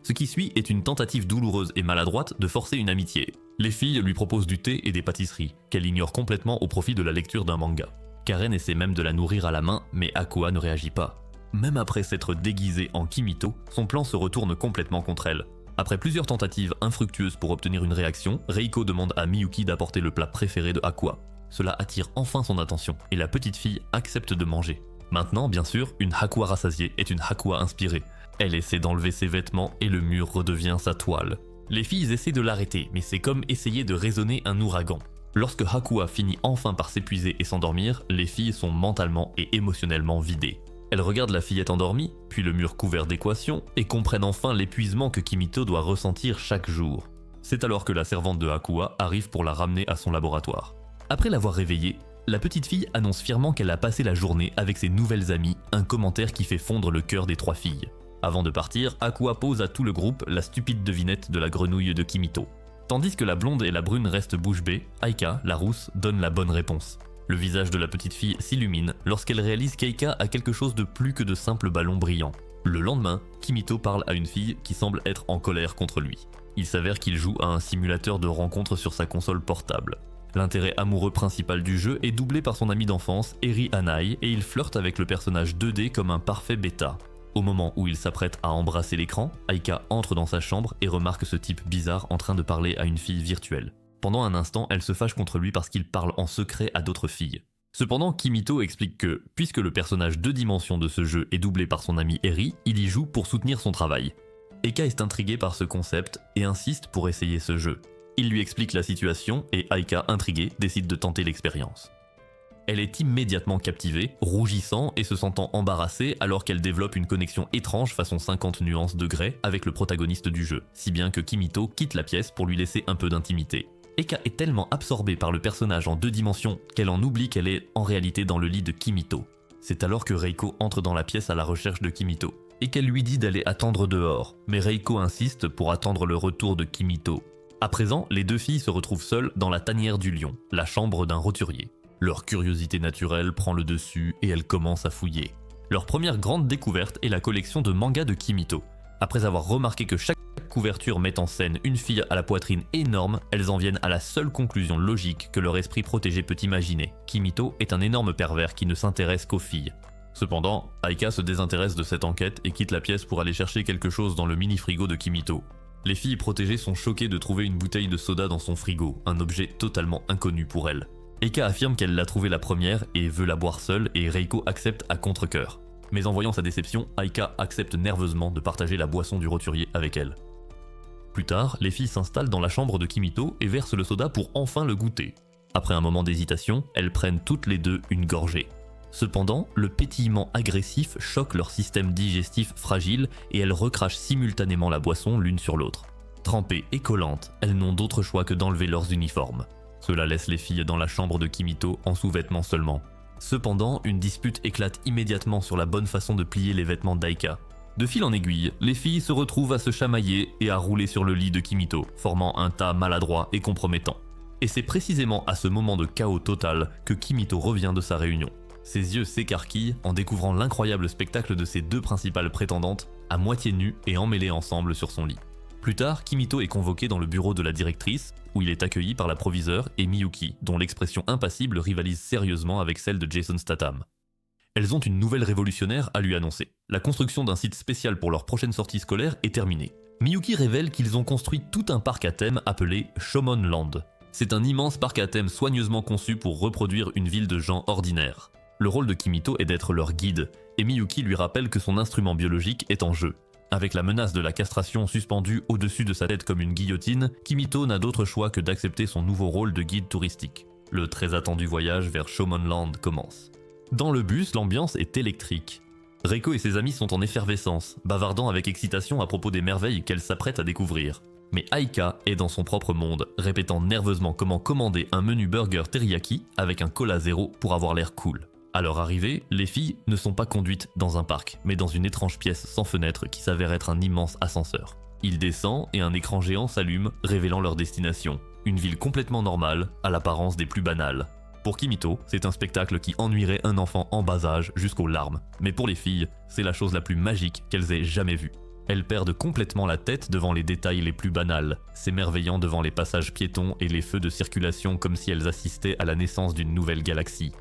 Ce qui suit est une tentative douloureuse et maladroite de forcer une amitié. Les filles lui proposent du thé et des pâtisseries, qu'elle ignore complètement au profit de la lecture d'un manga. Karen essaie même de la nourrir à la main, mais Akua ne réagit pas. Même après s'être déguisée en Kimito, son plan se retourne complètement contre elle. Après plusieurs tentatives infructueuses pour obtenir une réaction, Reiko demande à Miyuki d'apporter le plat préféré de Akua. Cela attire enfin son attention, et la petite fille accepte de manger. Maintenant, bien sûr, une Akua rassasiée est une Akua inspirée. Elle essaie d'enlever ses vêtements et le mur redevient sa toile. Les filles essaient de l'arrêter, mais c'est comme essayer de raisonner un ouragan. Lorsque Akua finit enfin par s'épuiser et s'endormir, les filles sont mentalement et émotionnellement vidées. Elles regardent la fillette endormie, puis le mur couvert d'équations, et comprennent enfin l'épuisement que Kimito doit ressentir chaque jour. C'est alors que la servante de Akua arrive pour la ramener à son laboratoire. Après l'avoir réveillée, la petite fille annonce fièrement qu'elle a passé la journée avec ses nouvelles amies, un commentaire qui fait fondre le cœur des trois filles. Avant de partir, Akua pose à tout le groupe la stupide devinette de la grenouille de Kimito. Tandis que la blonde et la brune restent bouche bée, Aika, la rousse, donne la bonne réponse. Le visage de la petite fille s'illumine lorsqu'elle réalise qu'Aika a quelque chose de plus que de simples ballons brillants. Le lendemain, Kimito parle à une fille qui semble être en colère contre lui. Il s'avère qu'il joue à un simulateur de rencontre sur sa console portable. L'intérêt amoureux principal du jeu est doublé par son ami d'enfance, Eri Hanai, et il flirte avec le personnage 2D comme un parfait bêta. Au moment où il s'apprête à embrasser l'écran, Aika entre dans sa chambre et remarque ce type bizarre en train de parler à une fille virtuelle. Pendant un instant, elle se fâche contre lui parce qu'il parle en secret à d'autres filles. Cependant, Kimito explique que, puisque le personnage 2 dimensions de ce jeu est doublé par son ami Eri, il y joue pour soutenir son travail. Aika est intriguée par ce concept et insiste pour essayer ce jeu. Il lui explique la situation et Aika, intriguée, décide de tenter l'expérience. Elle est immédiatement captivée, rougissant et se sentant embarrassée alors qu'elle développe une connexion étrange façon 50 nuances degrés avec le protagoniste du jeu, si bien que Kimito quitte la pièce pour lui laisser un peu d'intimité. Eka est tellement absorbée par le personnage en 2 dimensions qu'elle en oublie qu'elle est en réalité dans le lit de Kimito. C'est alors que Reiko entre dans la pièce à la recherche de Kimito, et qu'elle lui dit d'aller attendre dehors, mais Reiko insiste pour attendre le retour de Kimito. À présent, les deux filles se retrouvent seules dans la tanière du lion, la chambre d'un roturier. Leur curiosité naturelle prend le dessus et elles commencent à fouiller. Leur première grande découverte est la collection de mangas de Kimito. Après avoir remarqué que chaque couverture met en scène une fille à la poitrine énorme, elles en viennent à la seule conclusion logique que leur esprit protégé peut imaginer. Kimito est un énorme pervers qui ne s'intéresse qu'aux filles. Cependant, Aika se désintéresse de cette enquête et quitte la pièce pour aller chercher quelque chose dans le mini-frigo de Kimito. Les filles protégées sont choquées de trouver une bouteille de soda dans son frigo, un objet totalement inconnu pour elles. Eka affirme qu'elle l'a trouvée la première et veut la boire seule et Reiko accepte à contre-cœur. Mais en voyant sa déception, Aika accepte nerveusement de partager la boisson du roturier avec elle. Plus tard, les filles s'installent dans la chambre de Kimito et versent le soda pour enfin le goûter. Après un moment d'hésitation, elles prennent toutes les deux une gorgée. Cependant, le pétillement agressif choque leur système digestif fragile et elles recrachent simultanément la boisson l'une sur l'autre. Trempées et collantes, elles n'ont d'autre choix que d'enlever leurs uniformes. Cela laisse les filles dans la chambre de Kimito en sous-vêtements seulement. Cependant, une dispute éclate immédiatement sur la bonne façon de plier les vêtements d'Aika. De fil en aiguille, les filles se retrouvent à se chamailler et à rouler sur le lit de Kimito, formant un tas maladroit et compromettant. Et c'est précisément à ce moment de chaos total que Kimito revient de sa réunion. Ses yeux s'écarquillent en découvrant l'incroyable spectacle de ses 2 principales prétendantes, à moitié nues et emmêlées ensemble sur son lit. Plus tard, Kimito est convoqué dans le bureau de la directrice, où il est accueilli par la proviseure et Miyuki, dont l'expression impassible rivalise sérieusement avec celle de Jason Statham. Elles ont une nouvelle révolutionnaire à lui annoncer. La construction d'un site spécial pour leur prochaine sortie scolaire est terminée. Miyuki révèle qu'ils ont construit tout un parc à thème appelé Shomon Land. C'est un immense parc à thème soigneusement conçu pour reproduire une ville de gens ordinaires. Le rôle de Kimito est d'être leur guide, et Miyuki lui rappelle que son instrument biologique est en jeu. Avec la menace de la castration suspendue au-dessus de sa tête comme une guillotine, Kimito n'a d'autre choix que d'accepter son nouveau rôle de guide touristique. Le très attendu voyage vers Shomonland commence. Dans le bus, l'ambiance est électrique. Reiko et ses amis sont en effervescence, bavardant avec excitation à propos des merveilles qu'elle s'apprête à découvrir. Mais Aika est dans son propre monde, répétant nerveusement comment commander un menu burger teriyaki avec un cola zéro pour avoir l'air cool. À leur arrivée, les filles ne sont pas conduites dans un parc, mais dans une étrange pièce sans fenêtre qui s'avère être un immense ascenseur. Il descend et un écran géant s'allume, révélant leur destination. Une ville complètement normale, à l'apparence des plus banales. Pour Kimito, c'est un spectacle qui ennuierait un enfant en bas âge jusqu'aux larmes. Mais pour les filles, c'est la chose la plus magique qu'elles aient jamais vue. Elles perdent complètement la tête devant les détails les plus banals, s'émerveillant devant les passages piétons et les feux de circulation comme si elles assistaient à la naissance d'une nouvelle galaxie.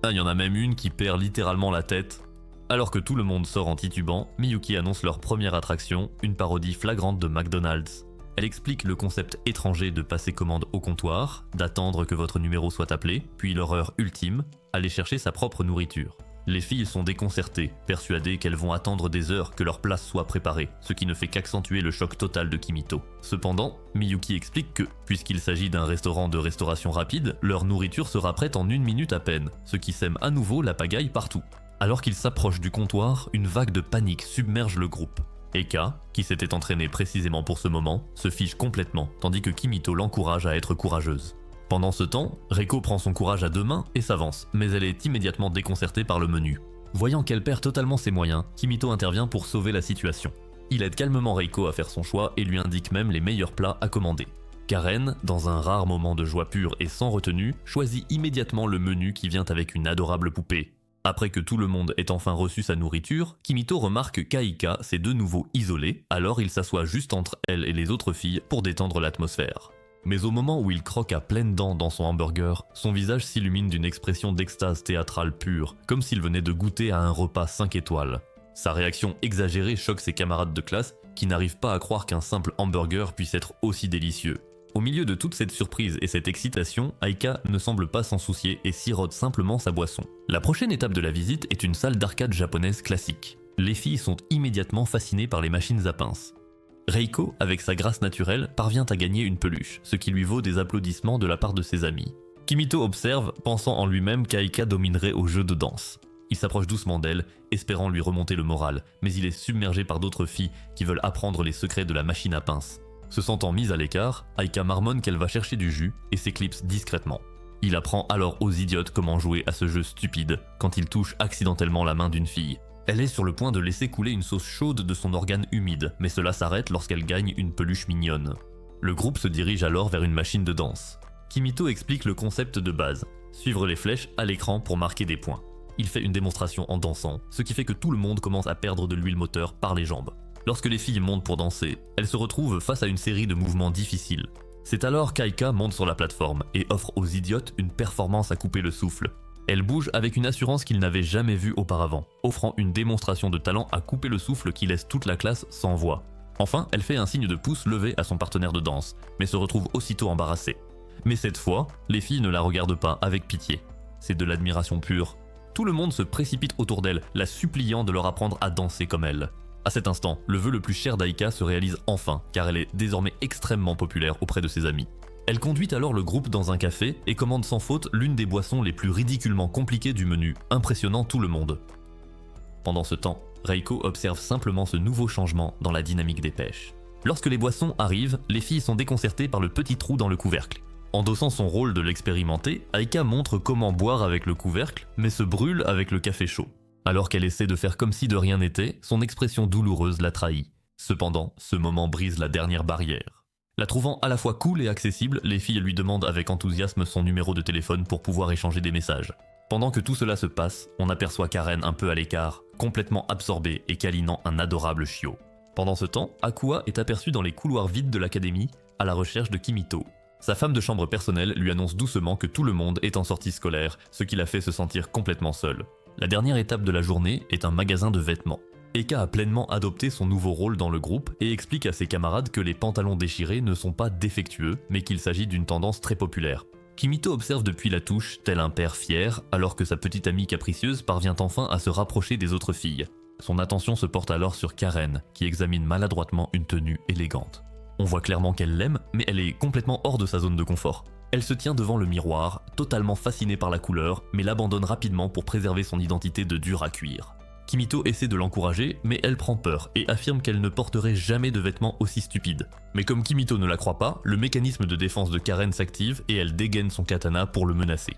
Il y en a même une qui perd littéralement la tête. Alors que tout le monde sort en titubant, Miyuki annonce leur première attraction, une parodie flagrante de McDonald's. Elle explique le concept étranger de passer commande au comptoir, d'attendre que votre numéro soit appelé, puis l'horreur ultime, aller chercher sa propre nourriture. Les filles sont déconcertées, persuadées qu'elles vont attendre des heures que leur place soit préparée, ce qui ne fait qu'accentuer le choc total de Kimito. Cependant, Miyuki explique que, puisqu'il s'agit d'un restaurant de restauration rapide, leur nourriture sera prête en 1 minute à peine, ce qui sème à nouveau la pagaille partout. Alors qu'ils s'approchent du comptoir, une vague de panique submerge le groupe. Eka, qui s'était entraînée précisément pour ce moment, se fiche complètement, tandis que Kimito l'encourage à être courageuse. Pendant ce temps, Reiko prend son courage à 2 mains et s'avance, mais elle est immédiatement déconcertée par le menu. Voyant qu'elle perd totalement ses moyens, Kimito intervient pour sauver la situation. Il aide calmement Reiko à faire son choix et lui indique même les meilleurs plats à commander. Karen, dans un rare moment de joie pure et sans retenue, choisit immédiatement le menu qui vient avec une adorable poupée. Après que tout le monde ait enfin reçu sa nourriture, Kimito remarque qu'Aika s'est de nouveau isolée, alors il s'assoit juste entre elle et les autres filles pour détendre l'atmosphère. Mais au moment où il croque à pleines dents dans son hamburger, son visage s'illumine d'une expression d'extase théâtrale pure, comme s'il venait de goûter à un repas 5 étoiles. Sa réaction exagérée choque ses camarades de classe, qui n'arrivent pas à croire qu'un simple hamburger puisse être aussi délicieux. Au milieu de toute cette surprise et cette excitation, Aika ne semble pas s'en soucier et sirote simplement sa boisson. La prochaine étape de la visite est une salle d'arcade japonaise classique. Les filles sont immédiatement fascinées par les machines à pince. Reiko, avec sa grâce naturelle, parvient à gagner une peluche, ce qui lui vaut des applaudissements de la part de ses amis. Kimito observe, pensant en lui-même qu'Aika dominerait au jeu de danse. Il s'approche doucement d'elle, espérant lui remonter le moral, mais il est submergé par d'autres filles qui veulent apprendre les secrets de la machine à pince. Se sentant mise à l'écart, Aika marmonne qu'elle va chercher du jus et s'éclipse discrètement. Il apprend alors aux idiotes comment jouer à ce jeu stupide quand il touche accidentellement la main d'une fille. Elle est sur le point de laisser couler une sauce chaude de son organe humide, mais cela s'arrête lorsqu'elle gagne une peluche mignonne. Le groupe se dirige alors vers une machine de danse. Kimito explique le concept de base, suivre les flèches à l'écran pour marquer des points. Il fait une démonstration en dansant, ce qui fait que tout le monde commence à perdre de l'huile moteur par les jambes. Lorsque les filles montent pour danser, elles se retrouvent face à une série de mouvements difficiles. C'est alors qu'Aika monte sur la plateforme et offre aux idiotes une performance à couper le souffle. Elle bouge avec une assurance qu'ils n'avaient jamais vue auparavant, offrant une démonstration de talent à couper le souffle qui laisse toute la classe sans voix. Enfin, elle fait un signe de pouce levé à son partenaire de danse, mais se retrouve aussitôt embarrassée. Mais cette fois, les filles ne la regardent pas avec pitié. C'est de l'admiration pure. Tout le monde se précipite autour d'elle, la suppliant de leur apprendre à danser comme elle. À cet instant, le vœu le plus cher d'Aika se réalise enfin, car elle est désormais extrêmement populaire auprès de ses amis. Elle conduit alors le groupe dans un café et commande sans faute l'une des boissons les plus ridiculement compliquées du menu, impressionnant tout le monde. Pendant ce temps, Reiko observe simplement ce nouveau changement dans la dynamique des pêches. Lorsque les boissons arrivent, les filles sont déconcertées par le petit trou dans le couvercle. Endossant son rôle de l'expérimenté, Aika montre comment boire avec le couvercle, mais se brûle avec le café chaud. Alors qu'elle essaie de faire comme si de rien n'était, son expression douloureuse la trahit. Cependant, ce moment brise la dernière barrière. La trouvant à la fois cool et accessible, les filles lui demandent avec enthousiasme son numéro de téléphone pour pouvoir échanger des messages. Pendant que tout cela se passe, on aperçoit Karen un peu à l'écart, complètement absorbée et câlinant un adorable chiot. Pendant ce temps, Akua est aperçue dans les couloirs vides de l'académie, à la recherche de Kimito. Sa femme de chambre personnelle lui annonce doucement que tout le monde est en sortie scolaire, ce qui la fait se sentir complètement seule. La dernière étape de la journée est un magasin de vêtements. Eka a pleinement adopté son nouveau rôle dans le groupe et explique à ses camarades que les pantalons déchirés ne sont pas défectueux, mais qu'il s'agit d'une tendance très populaire. Kimito observe depuis la touche, tel un père fier, alors que sa petite amie capricieuse parvient enfin à se rapprocher des autres filles. Son attention se porte alors sur Karen, qui examine maladroitement une tenue élégante. On voit clairement qu'elle l'aime, mais elle est complètement hors de sa zone de confort. Elle se tient devant le miroir, totalement fascinée par la couleur, mais l'abandonne rapidement pour préserver son identité de dur à cuire. Kimito essaie de l'encourager, mais elle prend peur et affirme qu'elle ne porterait jamais de vêtements aussi stupides. Mais comme Kimito ne la croit pas, le mécanisme de défense de Karen s'active et elle dégaine son katana pour le menacer.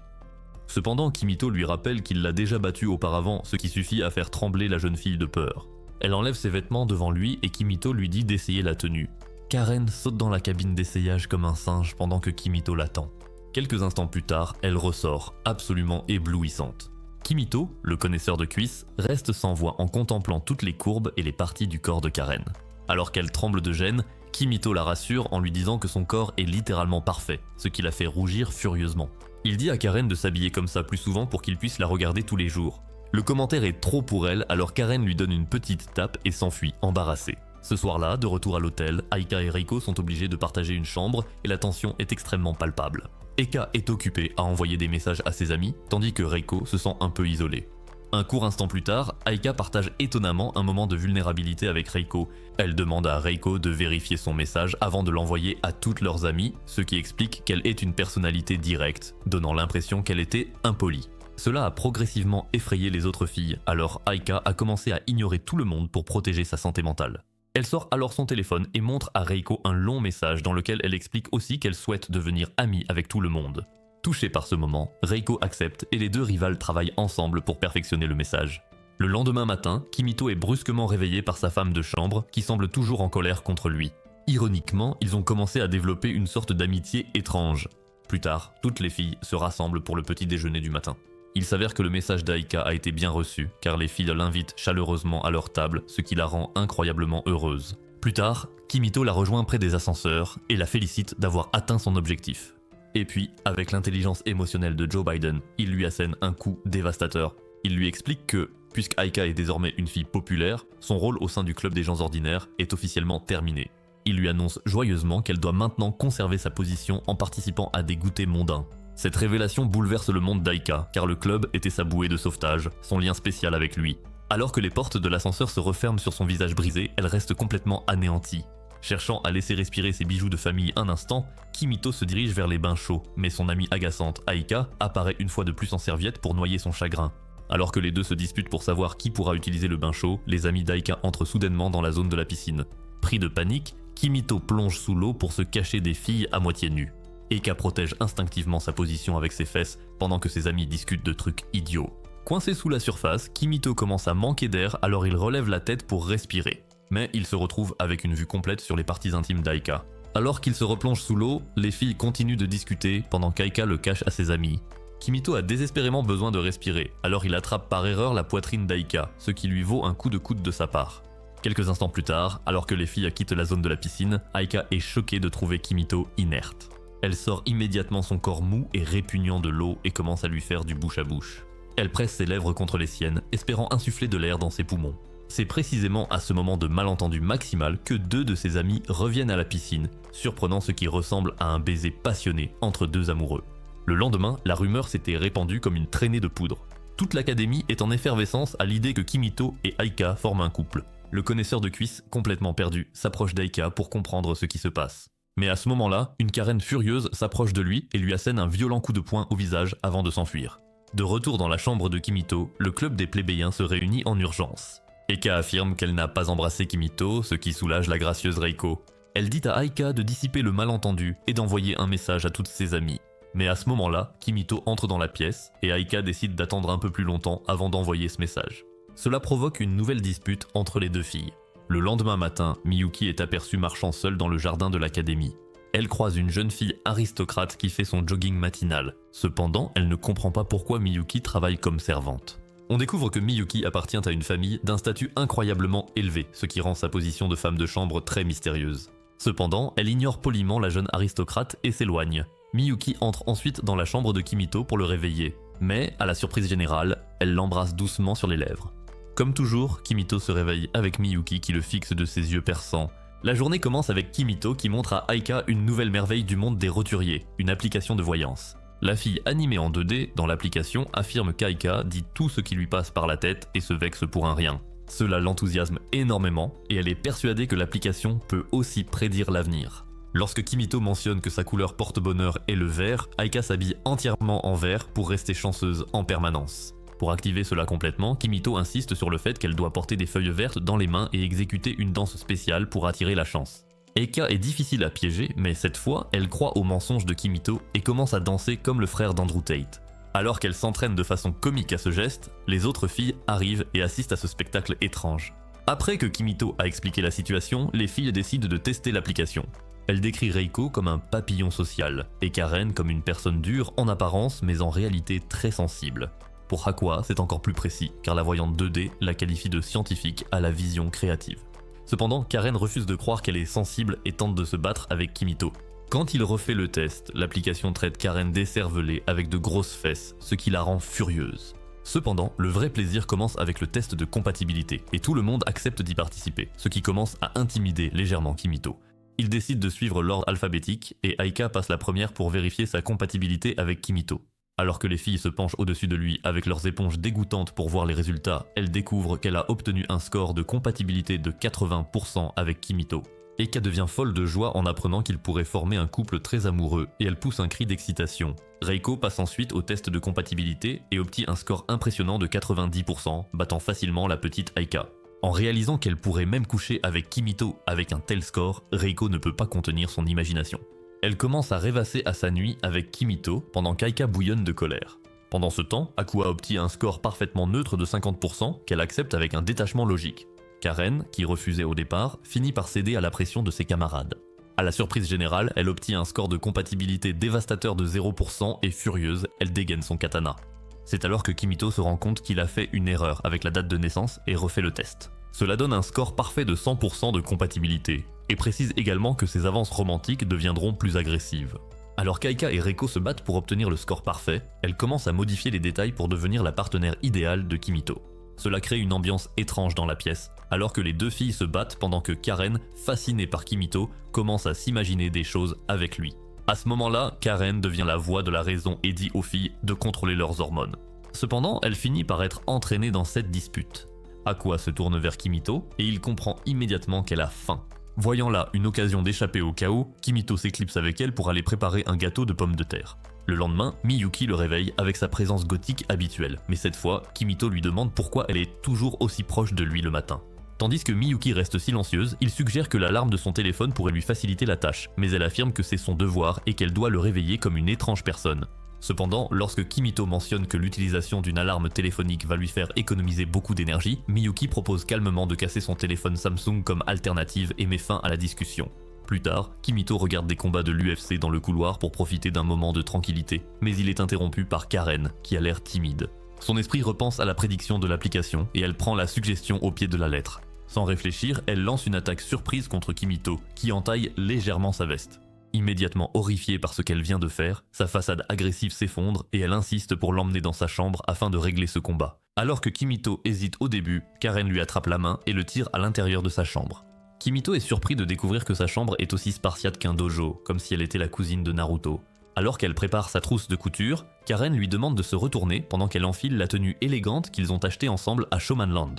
Cependant, Kimito lui rappelle qu'il l'a déjà battue auparavant, ce qui suffit à faire trembler la jeune fille de peur. Elle enlève ses vêtements devant lui et Kimito lui dit d'essayer la tenue. Karen saute dans la cabine d'essayage comme un singe pendant que Kimito l'attend. Quelques instants plus tard, elle ressort, absolument éblouissante. Kimito, le connaisseur de cuisses, reste sans voix en contemplant toutes les courbes et les parties du corps de Karen. Alors qu'elle tremble de gêne, Kimito la rassure en lui disant que son corps est littéralement parfait, ce qui la fait rougir furieusement. Il dit à Karen de s'habiller comme ça plus souvent pour qu'il puisse la regarder tous les jours. Le commentaire est trop pour elle, alors Karen lui donne une petite tape et s'enfuit, embarrassée. Ce soir-là, de retour à l'hôtel, Aika et Reiko sont obligés de partager une chambre et la tension est extrêmement palpable. Eka est occupée à envoyer des messages à ses amis, tandis que Reiko se sent un peu isolée. Un court instant plus tard, Aika partage étonnamment un moment de vulnérabilité avec Reiko. Elle demande à Reiko de vérifier son message avant de l'envoyer à toutes leurs amies, ce qui explique qu'elle est une personnalité directe, donnant l'impression qu'elle était impolie. Cela a progressivement effrayé les autres filles, alors Aika a commencé à ignorer tout le monde pour protéger sa santé mentale. Elle sort alors son téléphone et montre à Reiko un long message dans lequel elle explique aussi qu'elle souhaite devenir amie avec tout le monde. Touchée par ce moment, Reiko accepte et les deux rivales travaillent ensemble pour perfectionner le message. Le lendemain matin, Kimito est brusquement réveillé par sa femme de chambre qui semble toujours en colère contre lui. Ironiquement, ils ont commencé à développer une sorte d'amitié étrange. Plus tard, toutes les filles se rassemblent pour le petit déjeuner du matin. Il s'avère que le message d'Aika a été bien reçu, car les filles l'invitent chaleureusement à leur table, ce qui la rend incroyablement heureuse. Plus tard, Kimito la rejoint près des ascenseurs et la félicite d'avoir atteint son objectif. Et puis, avec l'intelligence émotionnelle de Joe Biden, il lui assène un coup dévastateur. Il lui explique que, puisqu'Aika est désormais une fille populaire, son rôle au sein du club des gens ordinaires est officiellement terminé. Il lui annonce joyeusement qu'elle doit maintenant conserver sa position en participant à des goûters mondains. Cette révélation bouleverse le monde d'Aika, car le club était sa bouée de sauvetage, son lien spécial avec lui. Alors que les portes de l'ascenseur se referment sur son visage brisé, elle reste complètement anéantie. Cherchant à laisser respirer ses bijoux de famille un instant, Kimito se dirige vers les bains chauds, mais son amie agaçante, Aika, apparaît une fois de plus en serviette pour noyer son chagrin. Alors que les deux se disputent pour savoir qui pourra utiliser le bain chaud, les amis d'Aika entrent soudainement dans la zone de la piscine. Pris de panique, Kimito plonge sous l'eau pour se cacher des filles à moitié nues. Eka protège instinctivement sa position avec ses fesses pendant que ses amis discutent de trucs idiots. Coincé sous la surface, Kimito commence à manquer d'air alors il relève la tête pour respirer. Mais il se retrouve avec une vue complète sur les parties intimes d'Aika. Alors qu'il se replonge sous l'eau, les filles continuent de discuter pendant qu'Aika le cache à ses amis. Kimito a désespérément besoin de respirer, alors il attrape par erreur la poitrine d'Aika, ce qui lui vaut un coup de coude de sa part. Quelques instants plus tard, alors que les filles quittent la zone de la piscine, Aika est choquée de trouver Kimito inerte. Elle sort immédiatement son corps mou et répugnant de l'eau et commence à lui faire du bouche à bouche. Elle presse ses lèvres contre les siennes, espérant insuffler de l'air dans ses poumons. C'est précisément à ce moment de malentendu maximal que deux de ses amis reviennent à la piscine, surprenant ce qui ressemble à un baiser passionné entre deux amoureux. Le lendemain, la rumeur s'était répandue comme une traînée de poudre. Toute l'académie est en effervescence à l'idée que Kimito et Aika forment un couple. Le connaisseur de cuisses, complètement perdu, s'approche d'Aika pour comprendre ce qui se passe. Mais à ce moment-là, une Karen furieuse s'approche de lui et lui assène un violent coup de poing au visage avant de s'enfuir. De retour dans la chambre de Kimito, le club des plébéiens se réunit en urgence. Eka affirme qu'elle n'a pas embrassé Kimito, ce qui soulage la gracieuse Reiko. Elle dit à Aika de dissiper le malentendu et d'envoyer un message à toutes ses amies. Mais à ce moment-là, Kimito entre dans la pièce et Aika décide d'attendre un peu plus longtemps avant d'envoyer ce message. Cela provoque une nouvelle dispute entre les deux filles. Le lendemain matin, Miyuki est aperçue marchant seule dans le jardin de l'académie. Elle croise une jeune fille aristocrate qui fait son jogging matinal. Cependant, elle ne comprend pas pourquoi Miyuki travaille comme servante. On découvre que Miyuki appartient à une famille d'un statut incroyablement élevé, ce qui rend sa position de femme de chambre très mystérieuse. Cependant, elle ignore poliment la jeune aristocrate et s'éloigne. Miyuki entre ensuite dans la chambre de Kimito pour le réveiller. Mais, à la surprise générale, elle l'embrasse doucement sur les lèvres. Comme toujours, Kimito se réveille avec Miyuki qui le fixe de ses yeux perçants. La journée commence avec Kimito qui montre à Aika une nouvelle merveille du monde des roturiers, une application de voyance. La fille animée en 2D dans l'application affirme qu'Aika dit tout ce qui lui passe par la tête et se vexe pour un rien. Cela l'enthousiasme énormément et elle est persuadée que l'application peut aussi prédire l'avenir. Lorsque Kimito mentionne que sa couleur porte-bonheur est le vert, Aika s'habille entièrement en vert pour rester chanceuse en permanence. Pour activer cela complètement, Kimito insiste sur le fait qu'elle doit porter des feuilles vertes dans les mains et exécuter une danse spéciale pour attirer la chance. Aika est difficile à piéger, mais cette fois, elle croit aux mensonges de Kimito et commence à danser comme le frère d'Andrew Tate. Alors qu'elle s'entraîne de façon comique à ce geste, les autres filles arrivent et assistent à ce spectacle étrange. Après que Kimito a expliqué la situation, les filles décident de tester l'application. Elle décrit Reiko comme un papillon social, et Karen comme une personne dure en apparence mais en réalité très sensible. Pour Aqua, c'est encore plus précis, car la voyante 2D la qualifie de scientifique à la vision créative. Cependant, Karen refuse de croire qu'elle est sensible et tente de se battre avec Kimito. Quand il refait le test, l'application traite Karen d'écervelée avec de grosses fesses, ce qui la rend furieuse. Cependant, le vrai plaisir commence avec le test de compatibilité, et tout le monde accepte d'y participer, ce qui commence à intimider légèrement Kimito. Il décide de suivre l'ordre alphabétique, et Aika passe la première pour vérifier sa compatibilité avec Kimito. Alors que les filles se penchent au-dessus de lui avec leurs éponges dégoûtantes pour voir les résultats, elle découvre qu'elle a obtenu un score de compatibilité de 80% avec Kimito. Eika devient folle de joie en apprenant qu'ils pourraient former un couple très amoureux et elle pousse un cri d'excitation. Reiko passe ensuite au test de compatibilité et obtient un score impressionnant de 90%, battant facilement la petite Aika. En réalisant qu'elle pourrait même coucher avec Kimito avec un tel score, Reiko ne peut pas contenir son imagination. Elle commence à rêvasser à sa nuit avec Kimito pendant qu'Aika bouillonne de colère. Pendant ce temps, Aqua obtient un score parfaitement neutre de 50% qu'elle accepte avec un détachement logique. Karen, qui refusait au départ, finit par céder à la pression de ses camarades. À la surprise générale, elle obtient un score de compatibilité dévastateur de 0% et furieuse, elle dégaine son katana. C'est alors que Kimito se rend compte qu'il a fait une erreur avec la date de naissance et refait le test. Cela donne un score parfait de 100% de compatibilité, et précise également que ses avances romantiques deviendront plus agressives. Alors qu'Aika et Reiko se battent pour obtenir le score parfait, elle commence à modifier les détails pour devenir la partenaire idéale de Kimito. Cela crée une ambiance étrange dans la pièce, alors que les deux filles se battent pendant que Karen, fascinée par Kimito, commence à s'imaginer des choses avec lui. À ce moment-là, Karen devient la voix de la raison et dit aux filles de contrôler leurs hormones. Cependant, elle finit par être entraînée dans cette dispute. Aqua se tourne vers Kimito et il comprend immédiatement qu'elle a faim. Voyant là une occasion d'échapper au chaos, Kimito s'éclipse avec elle pour aller préparer un gâteau de pommes de terre. Le lendemain, Miyuki le réveille avec sa présence gothique habituelle, mais cette fois, Kimito lui demande pourquoi elle est toujours aussi proche de lui le matin. Tandis que Miyuki reste silencieuse, il suggère que l'alarme de son téléphone pourrait lui faciliter la tâche, mais elle affirme que c'est son devoir et qu'elle doit le réveiller comme une étrange personne. Cependant, lorsque Kimito mentionne que l'utilisation d'une alarme téléphonique va lui faire économiser beaucoup d'énergie, Miyuki propose calmement de casser son téléphone Samsung comme alternative et met fin à la discussion. Plus tard, Kimito regarde des combats de l'UFC dans le couloir pour profiter d'un moment de tranquillité, mais il est interrompu par Karen, qui a l'air timide. Son esprit repense à la prédiction de l'application et elle prend la suggestion au pied de la lettre. Sans réfléchir, elle lance une attaque surprise contre Kimito, qui entaille légèrement sa veste. Immédiatement horrifiée par ce qu'elle vient de faire, sa façade agressive s'effondre et elle insiste pour l'emmener dans sa chambre afin de régler ce combat. Alors que Kimito hésite au début, Karen lui attrape la main et le tire à l'intérieur de sa chambre. Kimito est surpris de découvrir que sa chambre est aussi spartiate qu'un dojo, comme si elle était la cousine de Naruto. Alors qu'elle prépare sa trousse de couture, Karen lui demande de se retourner pendant qu'elle enfile la tenue élégante qu'ils ont achetée ensemble à Showmanland.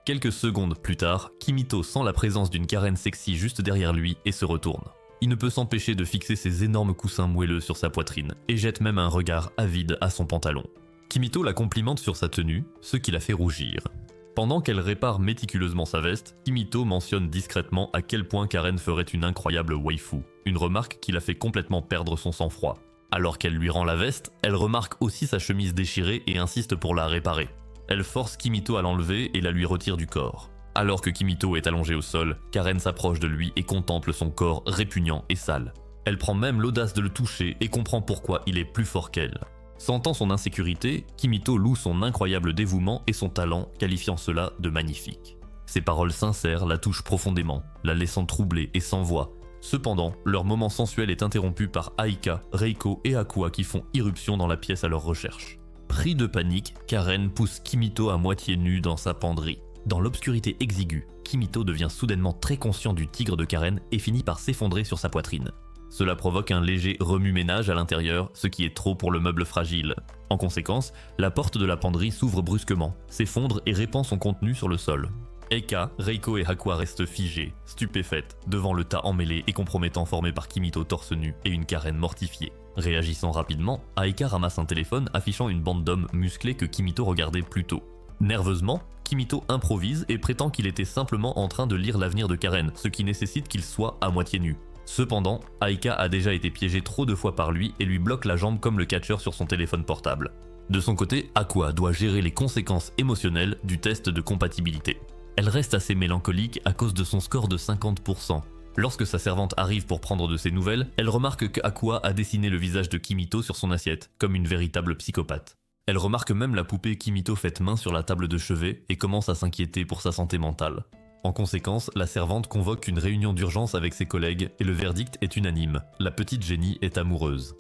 Quelques secondes plus tard, Kimito sent la présence d'une Karen sexy juste derrière lui et se retourne. Il ne peut s'empêcher de fixer ses énormes coussins moelleux sur sa poitrine et jette même un regard avide à son pantalon. Kimito la complimente sur sa tenue, ce qui la fait rougir. Pendant qu'elle répare méticuleusement sa veste, Kimito mentionne discrètement à quel point Karen ferait une incroyable waifu, une remarque qui la fait complètement perdre son sang-froid. Alors qu'elle lui rend la veste, elle remarque aussi sa chemise déchirée et insiste pour la réparer. Elle force Kimito à l'enlever et la lui retire du corps. Alors que Kimito est allongé au sol, Karen s'approche de lui et contemple son corps répugnant et sale. Elle prend même l'audace de le toucher et comprend pourquoi il est plus fort qu'elle. Sentant son insécurité, Kimito loue son incroyable dévouement et son talent, qualifiant cela de magnifique. Ses paroles sincères la touchent profondément, la laissant troublée et sans voix. Cependant, leur moment sensuel est interrompu par Aika, Reiko et Aqua qui font irruption dans la pièce à leur recherche. Pris de panique, Karen pousse Kimito à moitié nu dans sa penderie. Dans l'obscurité exiguë, Kimito devient soudainement très conscient du tigre de Karen et finit par s'effondrer sur sa poitrine. Cela provoque un léger remue-ménage à l'intérieur, ce qui est trop pour le meuble fragile. En conséquence, la porte de la penderie s'ouvre brusquement, s'effondre et répand son contenu sur le sol. Eika, Reiko et Aqua restent figées, stupéfaites, devant le tas emmêlé et compromettant formé par Kimito torse nu et une Karen mortifiée. Réagissant rapidement, Aika ramasse un téléphone affichant une bande d'hommes musclés que Kimito regardait plus tôt. Nerveusement, Kimito improvise et prétend qu'il était simplement en train de lire l'avenir de Karen, ce qui nécessite qu'il soit à moitié nu. Cependant, Aika a déjà été piégée trop de fois par lui et lui bloque la jambe comme le catcheur sur son téléphone portable. De son côté, Aqua doit gérer les conséquences émotionnelles du test de compatibilité. Elle reste assez mélancolique à cause de son score de 50%. Lorsque sa servante arrive pour prendre de ses nouvelles, elle remarque qu'Aqua a dessiné le visage de Kimito sur son assiette, comme une véritable psychopathe. Elle remarque même la poupée Kimito faite main sur la table de chevet et commence à s'inquiéter pour sa santé mentale. En conséquence, la servante convoque une réunion d'urgence avec ses collègues et le verdict est unanime, la petite génie est amoureuse.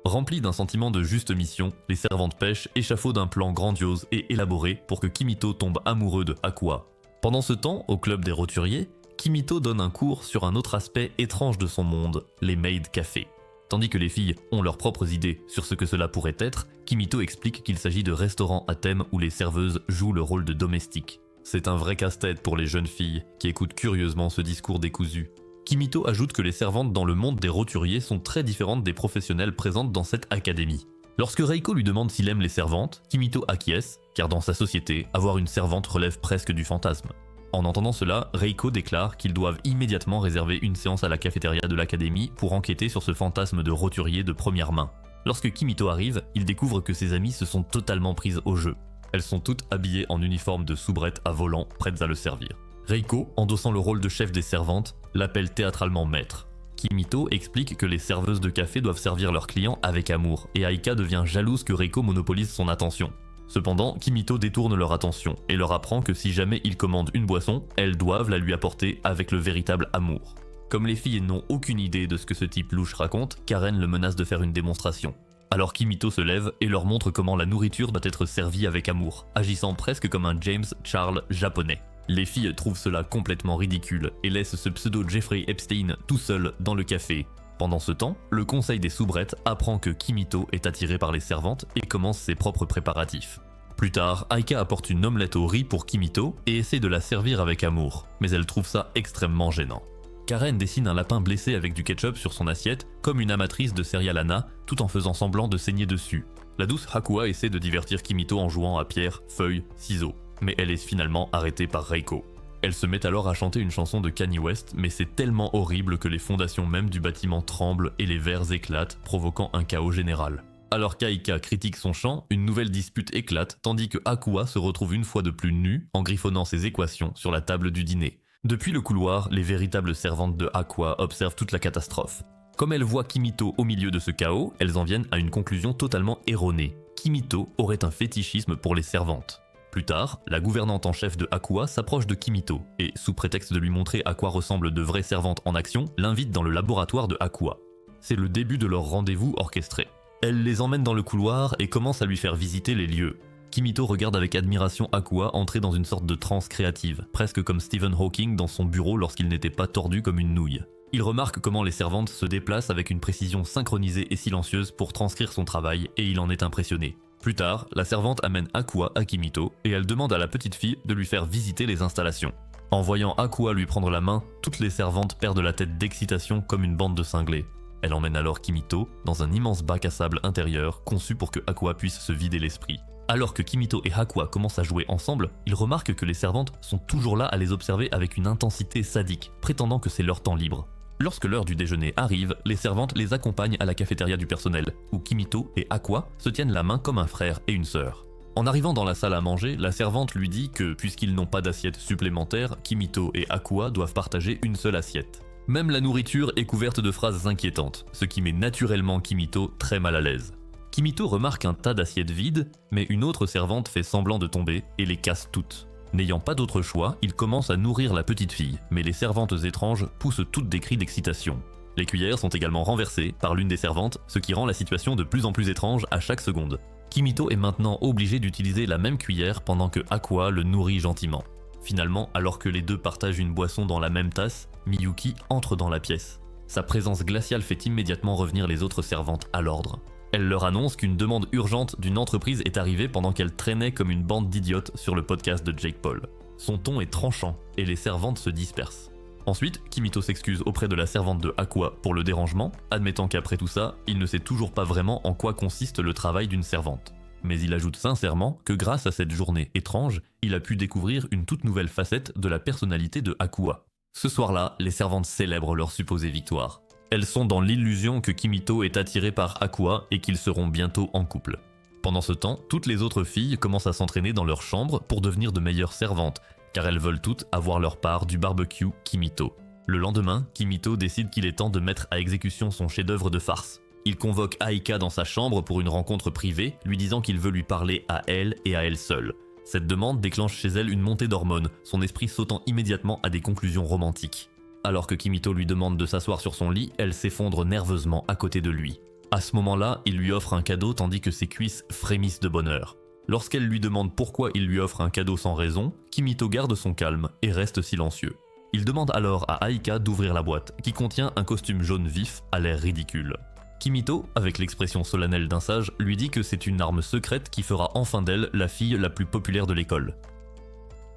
Remplie d'un sentiment de juste mission, les servantes pêches échafaudent un plan grandiose et élaboré pour que Kimito tombe amoureux de Aqua. Pendant ce temps, au club des roturiers, Kimito donne un cours sur un autre aspect étrange de son monde, les maid cafés. Tandis que les filles ont leurs propres idées sur ce que cela pourrait être, Kimito explique qu'il s'agit de restaurants à thème où les serveuses jouent le rôle de domestiques. C'est un vrai casse-tête pour les jeunes filles qui écoutent curieusement ce discours décousu. Kimito ajoute que les servantes dans le monde des roturiers sont très différentes des professionnels présentes dans cette académie. Lorsque Reiko lui demande s'il aime les servantes, Kimito acquiesce, car dans sa société, avoir une servante relève presque du fantasme. En entendant cela, Reiko déclare qu'ils doivent immédiatement réserver une séance à la cafétéria de l'académie pour enquêter sur ce fantasme de roturier de première main. Lorsque Kimito arrive, il découvre que ses amies se sont totalement prises au jeu. Elles sont toutes habillées en uniforme de soubrette à volant, prêtes à le servir. Reiko, endossant le rôle de chef des servantes, l'appelle théâtralement maître. Kimito explique que les serveuses de café doivent servir leurs clients avec amour, et Aika devient jalouse que Reiko monopolise son attention. Cependant, Kimito détourne leur attention, et leur apprend que si jamais ils commandent une boisson, elles doivent la lui apporter avec le véritable amour. Comme les filles n'ont aucune idée de ce que ce type louche raconte, Karen le menace de faire une démonstration. Alors Kimito se lève et leur montre comment la nourriture doit être servie avec amour, agissant presque comme un James Charles japonais. Les filles trouvent cela complètement ridicule et laissent ce pseudo Jeffrey Epstein tout seul dans le café. Pendant ce temps, le conseil des soubrettes apprend que Kimito est attiré par les servantes et commence ses propres préparatifs. Plus tard, Aika apporte une omelette au riz pour Kimito et essaie de la servir avec amour, mais elle trouve ça extrêmement gênant. Karen dessine un lapin blessé avec du ketchup sur son assiette, comme une amatrice de céréales Anna, tout en faisant semblant de saigner dessus. La douce Aqua essaie de divertir Kimito en jouant à pierre, feuille, ciseaux, mais elle est finalement arrêtée par Reiko. Elle se met alors à chanter une chanson de Kanye West, mais c'est tellement horrible que les fondations même du bâtiment tremblent et les verres éclatent, provoquant un chaos général. Alors qu'Aika critique son chant, une nouvelle dispute éclate, tandis que Aqua se retrouve une fois de plus nue, en griffonnant ses équations sur la table du dîner. Depuis le couloir, les véritables servantes de Aqua observent toute la catastrophe. Comme elles voient Kimito au milieu de ce chaos, elles en viennent à une conclusion totalement erronée. Kimito aurait un fétichisme pour les servantes. Plus tard, la gouvernante en chef de Aqua s'approche de Kimito et, sous prétexte de lui montrer à quoi ressemblent de vraies servantes en action, l'invite dans le laboratoire de Aqua. C'est le début de leur rendez-vous orchestré. Elle les emmène dans le couloir et commence à lui faire visiter les lieux. Kimito regarde avec admiration Aqua entrer dans une sorte de transe créative, presque comme Stephen Hawking dans son bureau lorsqu'il n'était pas tordu comme une nouille. Il remarque comment les servantes se déplacent avec une précision synchronisée et silencieuse pour transcrire son travail et il en est impressionné. Plus tard, la servante amène Aqua à Kimito et elle demande à la petite fille de lui faire visiter les installations. En voyant Aqua lui prendre la main, toutes les servantes perdent la tête d'excitation comme une bande de cinglés. Elle emmène alors Kimito dans un immense bac à sable intérieur conçu pour que Aqua puisse se vider l'esprit. Alors que Kimito et Aqua commencent à jouer ensemble, ils remarquent que les servantes sont toujours là à les observer avec une intensité sadique, prétendant que c'est leur temps libre. Lorsque l'heure du déjeuner arrive, les servantes les accompagnent à la cafétéria du personnel, où Kimito et Aqua se tiennent la main comme un frère et une sœur. En arrivant dans la salle à manger, la servante lui dit que, puisqu'ils n'ont pas d'assiette supplémentaire, Kimito et Aqua doivent partager une seule assiette. Même la nourriture est couverte de phrases inquiétantes, ce qui met naturellement Kimito très mal à l'aise. Kimito remarque un tas d'assiettes vides, mais une autre servante fait semblant de tomber et les casse toutes. N'ayant pas d'autre choix, il commence à nourrir la petite fille, mais les servantes étranges poussent toutes des cris d'excitation. Les cuillères sont également renversées par l'une des servantes, ce qui rend la situation de plus en plus étrange à chaque seconde. Kimito est maintenant obligé d'utiliser la même cuillère pendant que Aqua le nourrit gentiment. Finalement, alors que les deux partagent une boisson dans la même tasse, Miyuki entre dans la pièce. Sa présence glaciale fait immédiatement revenir les autres servantes à l'ordre. Elle leur annonce qu'une demande urgente d'une entreprise est arrivée pendant qu'elle traînait comme une bande d'idiotes sur le podcast de Jake Paul. Son ton est tranchant et les servantes se dispersent. Ensuite, Kimito s'excuse auprès de la servante de Aqua pour le dérangement, admettant qu'après tout ça, il ne sait toujours pas vraiment en quoi consiste le travail d'une servante. Mais il ajoute sincèrement que grâce à cette journée étrange, il a pu découvrir une toute nouvelle facette de la personnalité de Aqua. Ce soir-là, les servantes célèbrent leur supposée victoire. Elles sont dans l'illusion que Kimito est attiré par Aqua et qu'ils seront bientôt en couple. Pendant ce temps, toutes les autres filles commencent à s'entraîner dans leur chambre pour devenir de meilleures servantes, car elles veulent toutes avoir leur part du barbecue Kimito. Le lendemain, Kimito décide qu'il est temps de mettre à exécution son chef-d'œuvre de farce. Il convoque Aika dans sa chambre pour une rencontre privée, lui disant qu'il veut lui parler à elle et à elle seule. Cette demande déclenche chez elle une montée d'hormones, son esprit sautant immédiatement à des conclusions romantiques. Alors que Kimito lui demande de s'asseoir sur son lit, elle s'effondre nerveusement à côté de lui. À ce moment-là, il lui offre un cadeau tandis que ses cuisses frémissent de bonheur. Lorsqu'elle lui demande pourquoi il lui offre un cadeau sans raison, Kimito garde son calme et reste silencieux. Il demande alors à Aika d'ouvrir la boîte, qui contient un costume jaune vif à l'air ridicule. Kimito, avec l'expression solennelle d'un sage, lui dit que c'est une arme secrète qui fera enfin d'elle la fille la plus populaire de l'école.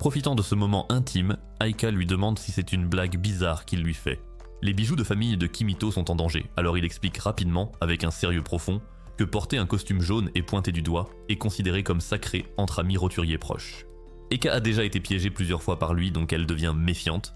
Profitant de ce moment intime, Aika lui demande si c'est une blague bizarre qu'il lui fait. Les bijoux de famille de Kimito sont en danger, alors il explique rapidement, avec un sérieux profond, que porter un costume jaune et pointé du doigt est considéré comme sacré entre amis roturiers proches. Eka a déjà été piégée plusieurs fois par lui, donc elle devient méfiante.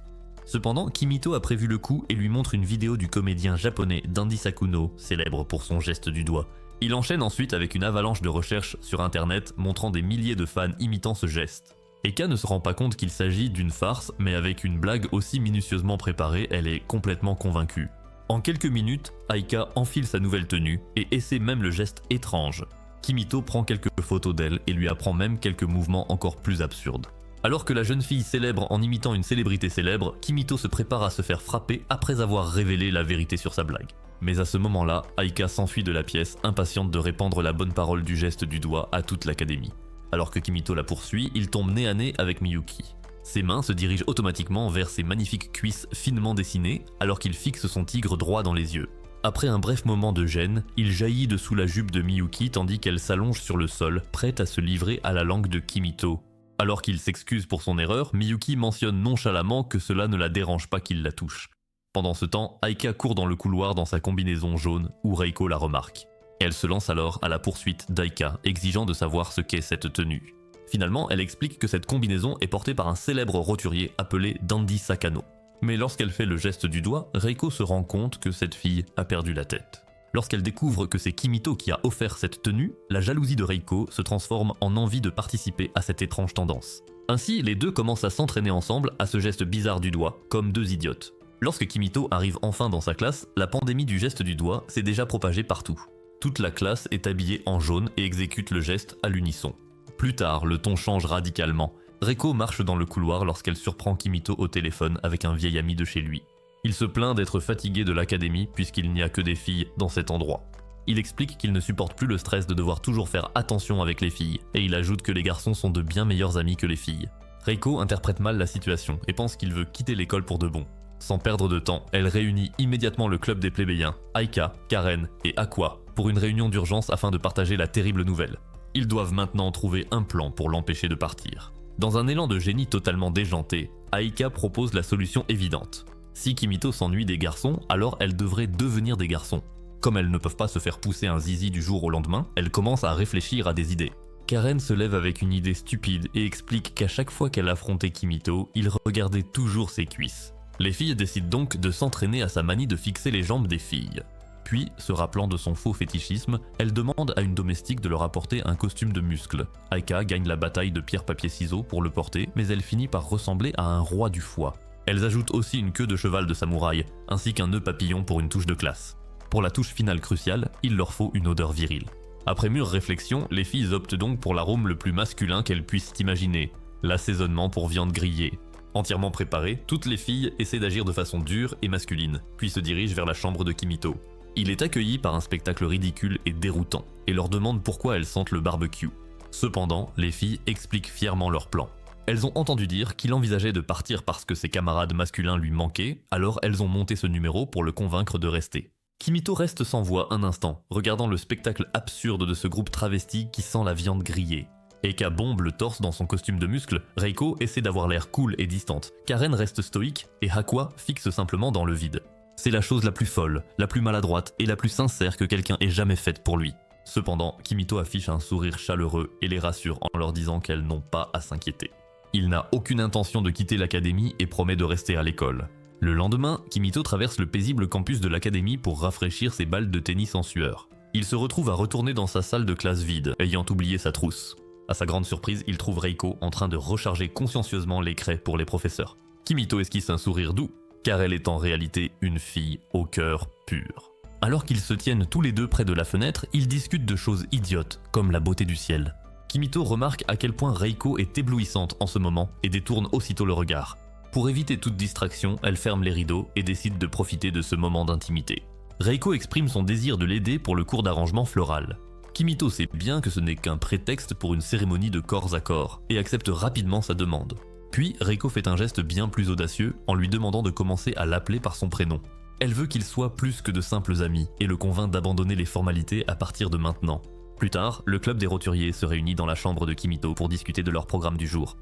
Cependant, Kimito a prévu le coup et lui montre une vidéo du comédien japonais Dandy Sakuno, célèbre pour son geste du doigt. Il enchaîne ensuite avec une avalanche de recherches sur internet montrant des milliers de fans imitant ce geste. Eka ne se rend pas compte qu'il s'agit d'une farce, mais avec une blague aussi minutieusement préparée, elle est complètement convaincue. En quelques minutes, Aika enfile sa nouvelle tenue et essaie même le geste étrange. Kimito prend quelques photos d'elle et lui apprend même quelques mouvements encore plus absurdes. Alors que la jeune fille célèbre en imitant une célébrité célèbre, Kimito se prépare à se faire frapper après avoir révélé la vérité sur sa blague. Mais à ce moment-là, Aika s'enfuit de la pièce, impatiente de répandre la bonne parole du geste du doigt à toute l'académie. Alors que Kimito la poursuit, il tombe nez à nez avec Miyuki. Ses mains se dirigent automatiquement vers ses magnifiques cuisses finement dessinées, alors qu'il fixe son tigre droit dans les yeux. Après un bref moment de gêne, il jaillit de sous la jupe de Miyuki tandis qu'elle s'allonge sur le sol, prête à se livrer à la langue de Kimito. Alors qu'il s'excuse pour son erreur, Miyuki mentionne nonchalamment que cela ne la dérange pas qu'il la touche. Pendant ce temps, Aika court dans le couloir dans sa combinaison jaune, où Reiko la remarque. Elle se lance alors à la poursuite d'Aika, exigeant de savoir ce qu'est cette tenue. Finalement, elle explique que cette combinaison est portée par un célèbre roturier appelé Dandy Sakano. Mais lorsqu'elle fait le geste du doigt, Reiko se rend compte que cette fille a perdu la tête. Lorsqu'elle découvre que c'est Kimito qui a offert cette tenue, la jalousie de Reiko se transforme en envie de participer à cette étrange tendance. Ainsi, les deux commencent à s'entraîner ensemble à ce geste bizarre du doigt, comme deux idiotes. Lorsque Kimito arrive enfin dans sa classe, la pandémie du geste du doigt s'est déjà propagée partout. Toute la classe est habillée en jaune et exécute le geste à l'unisson. Plus tard, le ton change radicalement. Reiko marche dans le couloir lorsqu'elle surprend Kimito au téléphone avec un vieil ami de chez lui. Il se plaint d'être fatigué de l'académie puisqu'il n'y a que des filles dans cet endroit. Il explique qu'il ne supporte plus le stress de devoir toujours faire attention avec les filles, et il ajoute que les garçons sont de bien meilleurs amis que les filles. Reiko interprète mal la situation et pense qu'il veut quitter l'école pour de bon. Sans perdre de temps, elle réunit immédiatement le club des plébéiens, Aika, Karen et Aqua, pour une réunion d'urgence afin de partager la terrible nouvelle. Ils doivent maintenant trouver un plan pour l'empêcher de partir. Dans un élan de génie totalement déjanté, Aika propose la solution évidente. Si Kimito s'ennuie des garçons, alors elles devraient devenir des garçons. Comme elles ne peuvent pas se faire pousser un zizi du jour au lendemain, elles commencent à réfléchir à des idées. Karen se lève avec une idée stupide et explique qu'à chaque fois qu'elle affrontait Kimito, il regardait toujours ses cuisses. Les filles décident donc de s'entraîner à sa manie de fixer les jambes des filles. Puis, se rappelant de son faux fétichisme, elle demande à une domestique de leur apporter un costume de muscles. Aika gagne la bataille de pierre-papier-ciseaux pour le porter, mais elle finit par ressembler à un roi du foie. Elles ajoutent aussi une queue de cheval de samouraï, ainsi qu'un nœud papillon pour une touche de classe. Pour la touche finale cruciale, il leur faut une odeur virile. Après mûre réflexion, les filles optent donc pour l'arôme le plus masculin qu'elles puissent imaginer, l'assaisonnement pour viande grillée. Entièrement préparées, toutes les filles essaient d'agir de façon dure et masculine, puis se dirigent vers la chambre de Kimito. Il est accueilli par un spectacle ridicule et déroutant, et leur demande pourquoi elles sentent le barbecue. Cependant, les filles expliquent fièrement leur plan. Elles ont entendu dire qu'il envisageait de partir parce que ses camarades masculins lui manquaient, alors elles ont monté ce numéro pour le convaincre de rester. Kimito reste sans voix un instant, regardant le spectacle absurde de ce groupe travesti qui sent la viande grillée. Eika bombe le torse dans son costume de muscles, Reiko essaie d'avoir l'air cool et distante, Karen reste stoïque et Hakua fixe simplement dans le vide. C'est la chose la plus folle, la plus maladroite et la plus sincère que quelqu'un ait jamais faite pour lui. Cependant, Kimito affiche un sourire chaleureux et les rassure en leur disant qu'elles n'ont pas à s'inquiéter. Il n'a aucune intention de quitter l'académie et promet de rester à l'école. Le lendemain, Kimito traverse le paisible campus de l'académie pour rafraîchir ses balles de tennis en sueur. Il se retrouve à retourner dans sa salle de classe vide, ayant oublié sa trousse. À sa grande surprise, il trouve Reiko en train de recharger consciencieusement les craies pour les professeurs. Kimito esquisse un sourire doux, car elle est en réalité une fille au cœur pur. Alors qu'ils se tiennent tous les deux près de la fenêtre, ils discutent de choses idiotes, comme la beauté du ciel. Kimito remarque à quel point Reiko est éblouissante en ce moment et détourne aussitôt le regard. Pour éviter toute distraction, elle ferme les rideaux et décide de profiter de ce moment d'intimité. Reiko exprime son désir de l'aider pour le cours d'arrangement floral. Kimito sait bien que ce n'est qu'un prétexte pour une cérémonie de corps à corps et accepte rapidement sa demande. Puis Reiko fait un geste bien plus audacieux en lui demandant de commencer à l'appeler par son prénom. Elle veut qu'ils soient plus que de simples amis et le convainc d'abandonner les formalités à partir de maintenant. Plus tard, le club des roturiers se réunit dans la chambre de Kimito pour discuter de leur programme du jour.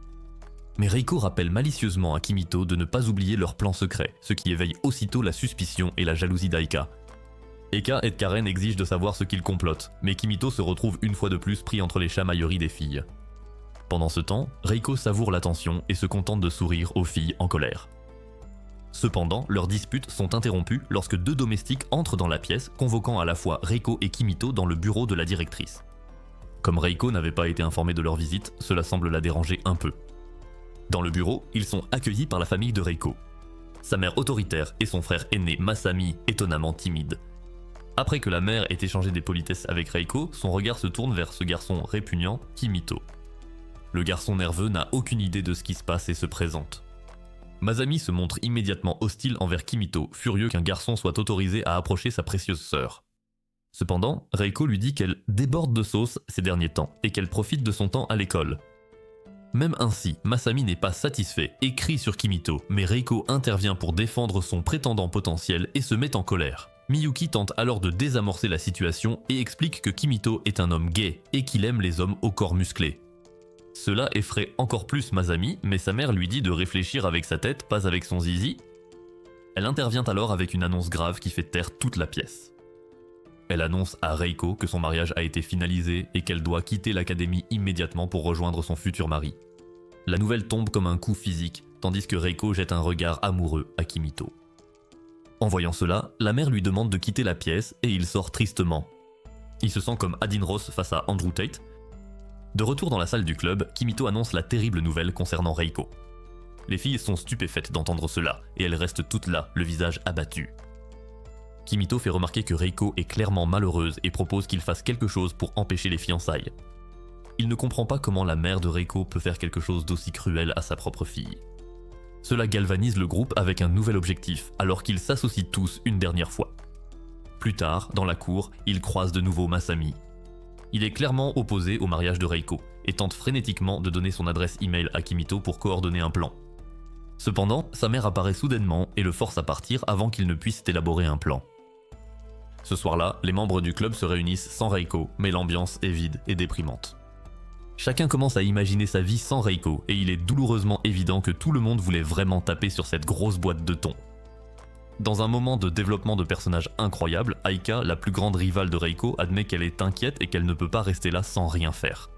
Mais Reiko rappelle malicieusement à Kimito de ne pas oublier leur plan secret, ce qui éveille aussitôt la suspicion et la jalousie d'Aika. Eka et Karen exigent de savoir ce qu'ils complotent, mais Kimito se retrouve une fois de plus pris entre les chamailleries des filles. Pendant ce temps, Reiko savoure l'attention et se contente de sourire aux filles en colère. Cependant, leurs disputes sont interrompues lorsque deux domestiques entrent dans la pièce, convoquant à la fois Reiko et Kimito dans le bureau de la directrice. Comme Reiko n'avait pas été informée de leur visite, cela semble la déranger un peu. Dans le bureau, ils sont accueillis par la famille de Reiko. Sa mère autoritaire et son frère aîné Masami étonnamment timide. Après que la mère ait échangé des politesses avec Reiko, son regard se tourne vers ce garçon répugnant, Kimito. Le garçon nerveux n'a aucune idée de ce qui se passe et se présente. Masami se montre immédiatement hostile envers Kimito, furieux qu'un garçon soit autorisé à approcher sa précieuse sœur. Cependant, Reiko lui dit qu'elle déborde de sauce ces derniers temps et qu'elle profite de son temps à l'école. Même ainsi, Masami n'est pas satisfait et crie sur Kimito, mais Reiko intervient pour défendre son prétendant potentiel et se met en colère. Miyuki tente alors de désamorcer la situation et explique que Kimito est un homme gay et qu'il aime les hommes au corps musclé. Cela effraie encore plus Masami, mais sa mère lui dit de réfléchir avec sa tête, pas avec son zizi. Elle intervient alors avec une annonce grave qui fait taire toute la pièce. Elle annonce à Reiko que son mariage a été finalisé et qu'elle doit quitter l'académie immédiatement pour rejoindre son futur mari. La nouvelle tombe comme un coup physique, tandis que Reiko jette un regard amoureux à Kimito. En voyant cela, la mère lui demande de quitter la pièce et il sort tristement. Il se sent comme Adin Ross face à Andrew Tate. De retour dans la salle du club, Kimito annonce la terrible nouvelle concernant Reiko. Les filles sont stupéfaites d'entendre cela et elles restent toutes là, le visage abattu. Kimito fait remarquer que Reiko est clairement malheureuse et propose qu'il fasse quelque chose pour empêcher les fiançailles. Il ne comprend pas comment la mère de Reiko peut faire quelque chose d'aussi cruel à sa propre fille. Cela galvanise le groupe avec un nouvel objectif, alors qu'ils s'associent tous une dernière fois. Plus tard, dans la cour, ils croisent de nouveau Masami. Il est clairement opposé au mariage de Reiko et tente frénétiquement de donner son adresse email à Kimito pour coordonner un plan. Cependant, sa mère apparaît soudainement et le force à partir avant qu'il ne puisse élaborer un plan. Ce soir-là, les membres du club se réunissent sans Reiko, mais l'ambiance est vide et déprimante. Chacun commence à imaginer sa vie sans Reiko et il est douloureusement évident que tout le monde voulait vraiment taper sur cette grosse boîte de thon. Dans un moment de développement de personnages incroyable, Aika, la plus grande rivale de Reiko, admet qu'elle est inquiète et qu'elle ne peut pas rester là sans rien faire.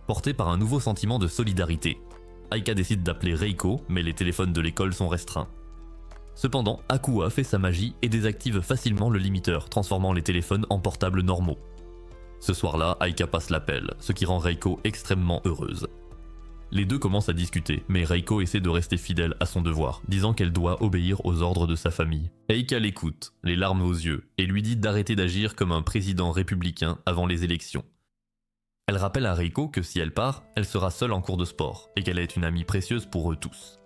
Portée par un nouveau sentiment de solidarité, Aika décide d'appeler Reiko, mais les téléphones de l'école sont restreints. Cependant, Akua fait sa magie et désactive facilement le limiteur, transformant les téléphones en portables normaux. Ce soir-là, Aika passe l'appel, ce qui rend Reiko extrêmement heureuse. Les deux commencent à discuter, mais Reiko essaie de rester fidèle à son devoir, disant qu'elle doit obéir aux ordres de sa famille. Aika l'écoute, les larmes aux yeux, et lui dit d'arrêter d'agir comme un président républicain avant les élections. Elle rappelle à Reiko que si elle part, elle sera seule en cours de sport, et qu'elle est une amie précieuse pour eux tous.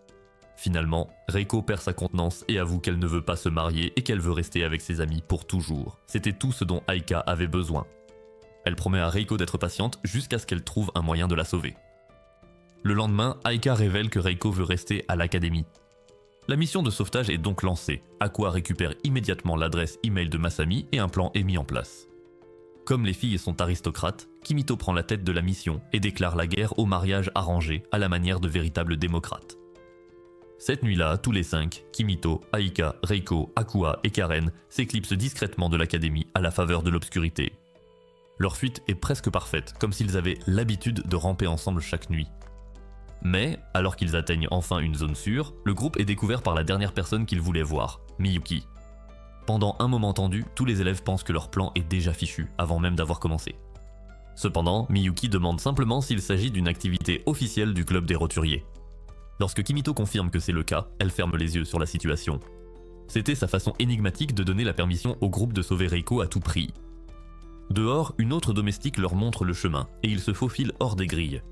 Finalement, Reiko perd sa contenance et avoue qu'elle ne veut pas se marier et qu'elle veut rester avec ses amis pour toujours. C'était tout ce dont Aika avait besoin. Elle promet à Reiko d'être patiente jusqu'à ce qu'elle trouve un moyen de la sauver. Le lendemain, Aika révèle que Reiko veut rester à l'académie. La mission de sauvetage est donc lancée. Aqua récupère immédiatement l'adresse email de Masami et un plan est mis en place. Comme les filles sont aristocrates, Kimito prend la tête de la mission et déclare la guerre au mariage arrangé à la manière de véritables démocrates. Cette nuit-là, tous les 5, Kimito, Aika, Reiko, Aqua et Karen s'éclipsent discrètement de l'académie à la faveur de l'obscurité. Leur fuite est presque parfaite, comme s'ils avaient l'habitude de ramper ensemble chaque nuit. Mais, alors qu'ils atteignent enfin une zone sûre, le groupe est découvert par la dernière personne qu'ils voulaient voir, Miyuki. Pendant un moment tendu, tous les élèves pensent que leur plan est déjà fichu, avant même d'avoir commencé. Cependant, Miyuki demande simplement s'il s'agit d'une activité officielle du club des roturiers. Lorsque Kimito confirme que c'est le cas, elle ferme les yeux sur la situation. C'était sa façon énigmatique de donner la permission au groupe de sauver Reiko à tout prix. Dehors, une autre domestique leur montre le chemin, et ils se faufilent hors des grilles.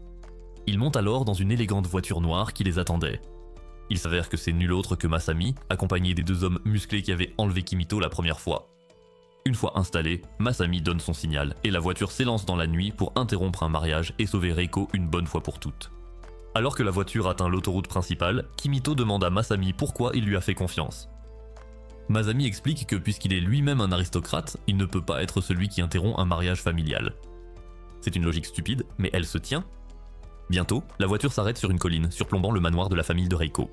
Ils montent alors dans une élégante voiture noire qui les attendait. Il s'avère que c'est nul autre que Masami, accompagné des 2 hommes musclés qui avaient enlevé Kimito la première fois. Une fois installé, Masami donne son signal et la voiture s'élance dans la nuit pour interrompre un mariage et sauver Reiko une bonne fois pour toutes. Alors que la voiture atteint l'autoroute principale, Kimito demande à Masami pourquoi il lui a fait confiance. Masami explique que puisqu'il est lui-même un aristocrate, il ne peut pas être celui qui interrompt un mariage familial. C'est une logique stupide, mais elle se tient. Bientôt, la voiture s'arrête sur une colline, surplombant le manoir de la famille de Reiko.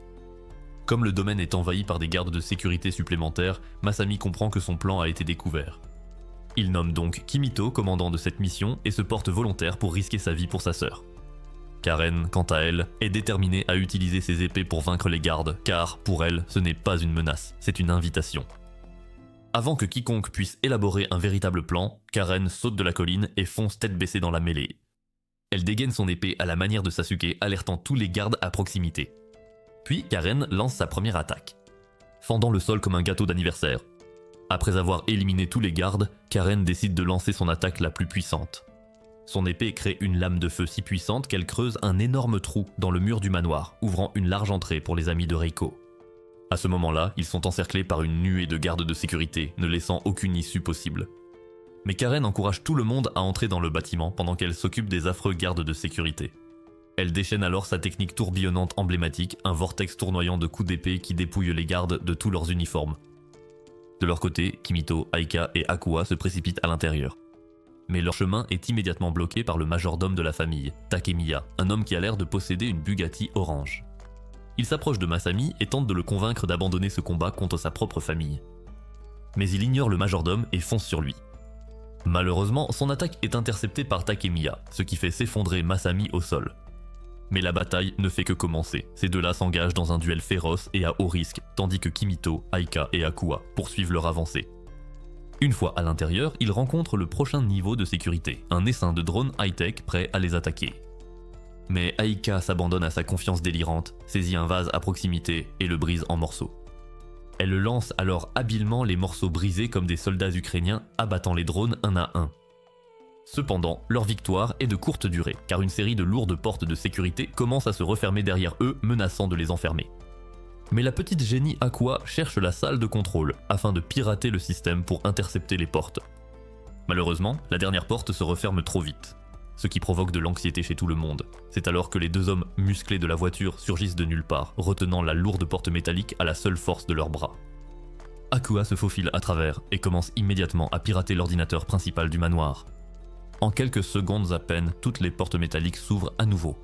Comme le domaine est envahi par des gardes de sécurité supplémentaires, Masami comprend que son plan a été découvert. Il nomme donc Kimito commandant de cette mission et se porte volontaire pour risquer sa vie pour sa sœur. Karen, quant à elle, est déterminée à utiliser ses épées pour vaincre les gardes, car, pour elle, ce n'est pas une menace, c'est une invitation. Avant que quiconque puisse élaborer un véritable plan, Karen saute de la colline et fonce tête baissée dans la mêlée. Elle dégaine son épée à la manière de Sasuke, alertant tous les gardes à proximité. Puis Karen lance sa première attaque, fendant le sol comme un gâteau d'anniversaire. Après avoir éliminé tous les gardes, Karen décide de lancer son attaque la plus puissante. Son épée crée une lame de feu si puissante qu'elle creuse un énorme trou dans le mur du manoir, ouvrant une large entrée pour les amis de Reiko. À ce moment-là, ils sont encerclés par une nuée de gardes de sécurité, ne laissant aucune issue possible. Mais Karen encourage tout le monde à entrer dans le bâtiment pendant qu'elle s'occupe des affreux gardes de sécurité. Elle déchaîne alors sa technique tourbillonnante emblématique, un vortex tournoyant de coups d'épée qui dépouille les gardes de tous leurs uniformes. De leur côté, Kimito, Aika et Aqua se précipitent à l'intérieur. Mais leur chemin est immédiatement bloqué par le majordome de la famille, Takemiya, un homme qui a l'air de posséder une Bugatti orange. Il s'approche de Masami et tente de le convaincre d'abandonner ce combat contre sa propre famille. Mais il ignore le majordome et fonce sur lui. Malheureusement, son attaque est interceptée par Takemiya, ce qui fait s'effondrer Masami au sol. Mais la bataille ne fait que commencer, ces deux-là s'engagent dans un duel féroce et à haut risque, tandis que Kimito, Aika et Aqua poursuivent leur avancée. Une fois à l'intérieur, ils rencontrent le prochain niveau de sécurité, un essaim de drones high-tech prêt à les attaquer. Mais Aika s'abandonne à sa confiance délirante, saisit un vase à proximité et le brise en morceaux. Elle lance alors habilement les morceaux brisés comme des soldats ukrainiens abattant les drones un à un. Cependant, leur victoire est de courte durée, car une série de lourdes portes de sécurité commence à se refermer derrière eux, menaçant de les enfermer. Mais la petite génie Aqua cherche la salle de contrôle, afin de pirater le système pour intercepter les portes. Malheureusement, la dernière porte se referme trop vite, ce qui provoque de l'anxiété chez tout le monde. C'est alors que les 2 hommes musclés de la voiture surgissent de nulle part, retenant la lourde porte métallique à la seule force de leurs bras. Aqua se faufile à travers et commence immédiatement à pirater l'ordinateur principal du manoir. En quelques secondes à peine, toutes les portes métalliques s'ouvrent à nouveau.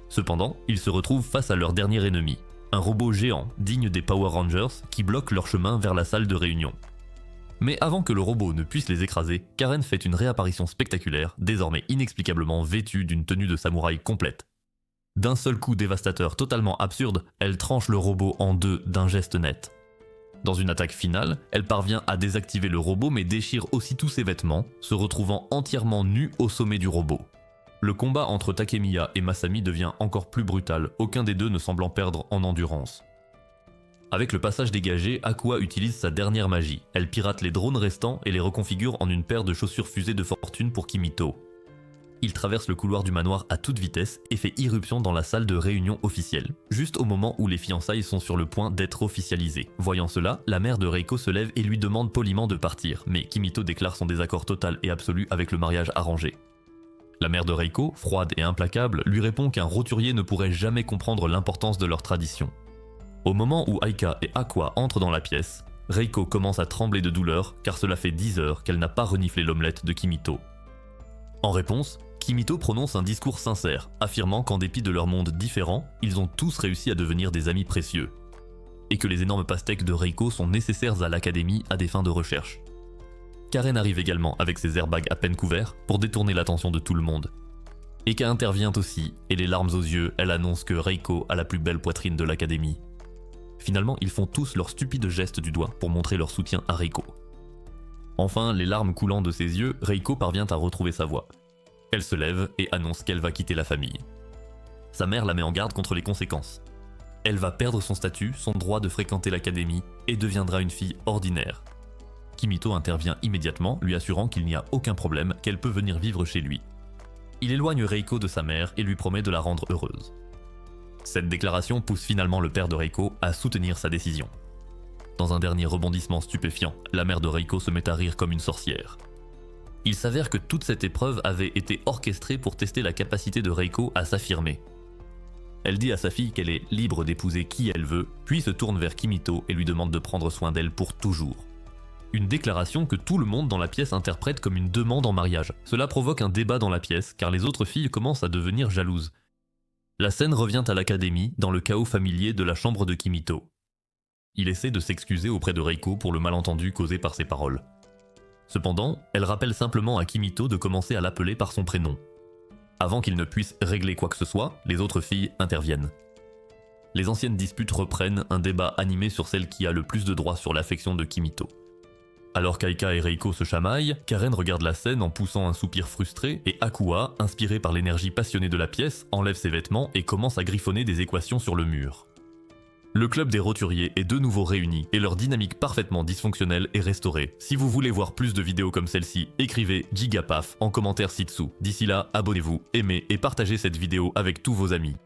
Cependant, ils se retrouvent face à leur dernier ennemi, un robot géant digne des Power Rangers qui bloque leur chemin vers la salle de réunion. Mais avant que le robot ne puisse les écraser, Karen fait une réapparition spectaculaire, désormais inexplicablement vêtue d'une tenue de samouraï complète. D'un seul coup dévastateur totalement absurde, elle tranche le robot en deux d'un geste net. Dans une attaque finale, elle parvient à désactiver le robot mais déchire aussitôt ses vêtements, se retrouvant entièrement nue au sommet du robot. Le combat entre Takemiya et Masami devient encore plus brutal, aucun des deux ne semblant perdre en endurance. Avec le passage dégagé, Aqua utilise sa dernière magie. Elle pirate les drones restants et les reconfigure en une paire de chaussures fusées de fortune pour Kimito. Il traverse le couloir du manoir à toute vitesse et fait irruption dans la salle de réunion officielle, juste au moment où les fiançailles sont sur le point d'être officialisées. Voyant cela, la mère de Reiko se lève et lui demande poliment de partir, mais Kimito déclare son désaccord total et absolu avec le mariage arrangé. La mère de Reiko, froide et implacable, lui répond qu'un roturier ne pourrait jamais comprendre l'importance de leur tradition. Au moment où Aika et Aqua entrent dans la pièce, Reiko commence à trembler de douleur car cela fait 10 heures qu'elle n'a pas reniflé l'omelette de Kimito. En réponse, Kimito prononce un discours sincère, affirmant qu'en dépit de leur monde différent, ils ont tous réussi à devenir des amis précieux, et que les énormes pastèques de Reiko sont nécessaires à l'académie à des fins de recherche. Karen arrive également avec ses airbags à peine couverts pour détourner l'attention de tout le monde. Eka intervient aussi, et les larmes aux yeux, elle annonce que Reiko a la plus belle poitrine de l'académie. Finalement, ils font tous leur stupide geste du doigt pour montrer leur soutien à Reiko. Enfin, les larmes coulant de ses yeux, Reiko parvient à retrouver sa voix. Elle se lève et annonce qu'elle va quitter la famille. Sa mère la met en garde contre les conséquences. Elle va perdre son statut, son droit de fréquenter l'académie, et deviendra une fille ordinaire. Kimito intervient immédiatement, lui assurant qu'il n'y a aucun problème, qu'elle peut venir vivre chez lui. Il éloigne Reiko de sa mère et lui promet de la rendre heureuse. Cette déclaration pousse finalement le père de Reiko à soutenir sa décision. Dans un dernier rebondissement stupéfiant, la mère de Reiko se met à rire comme une sorcière. Il s'avère que toute cette épreuve avait été orchestrée pour tester la capacité de Reiko à s'affirmer. Elle dit à sa fille qu'elle est libre d'épouser qui elle veut, puis se tourne vers Kimito et lui demande de prendre soin d'elle pour toujours. Une déclaration que tout le monde dans la pièce interprète comme une demande en mariage. Cela provoque un débat dans la pièce car les autres filles commencent à devenir jalouses. La scène revient à l'académie dans le chaos familier de la chambre de Kimito. Il essaie de s'excuser auprès de Reiko pour le malentendu causé par ses paroles. Cependant, elle rappelle simplement à Kimito de commencer à l'appeler par son prénom. Avant qu'il ne puisse régler quoi que ce soit, les autres filles interviennent. Les anciennes disputes reprennent, un débat animé sur celle qui a le plus de droits sur l'affection de Kimito. Alors qu'Aika et Reiko se chamaillent, Karen regarde la scène en poussant un soupir frustré et Akua, inspiré par l'énergie passionnée de la pièce, enlève ses vêtements et commence à griffonner des équations sur le mur. Le club des roturiers est de nouveau réuni et leur dynamique parfaitement dysfonctionnelle est restaurée. Si vous voulez voir plus de vidéos comme celle-ci, écrivez Gigapaf en commentaire ci-dessous. D'ici là, abonnez-vous, aimez et partagez cette vidéo avec tous vos amis.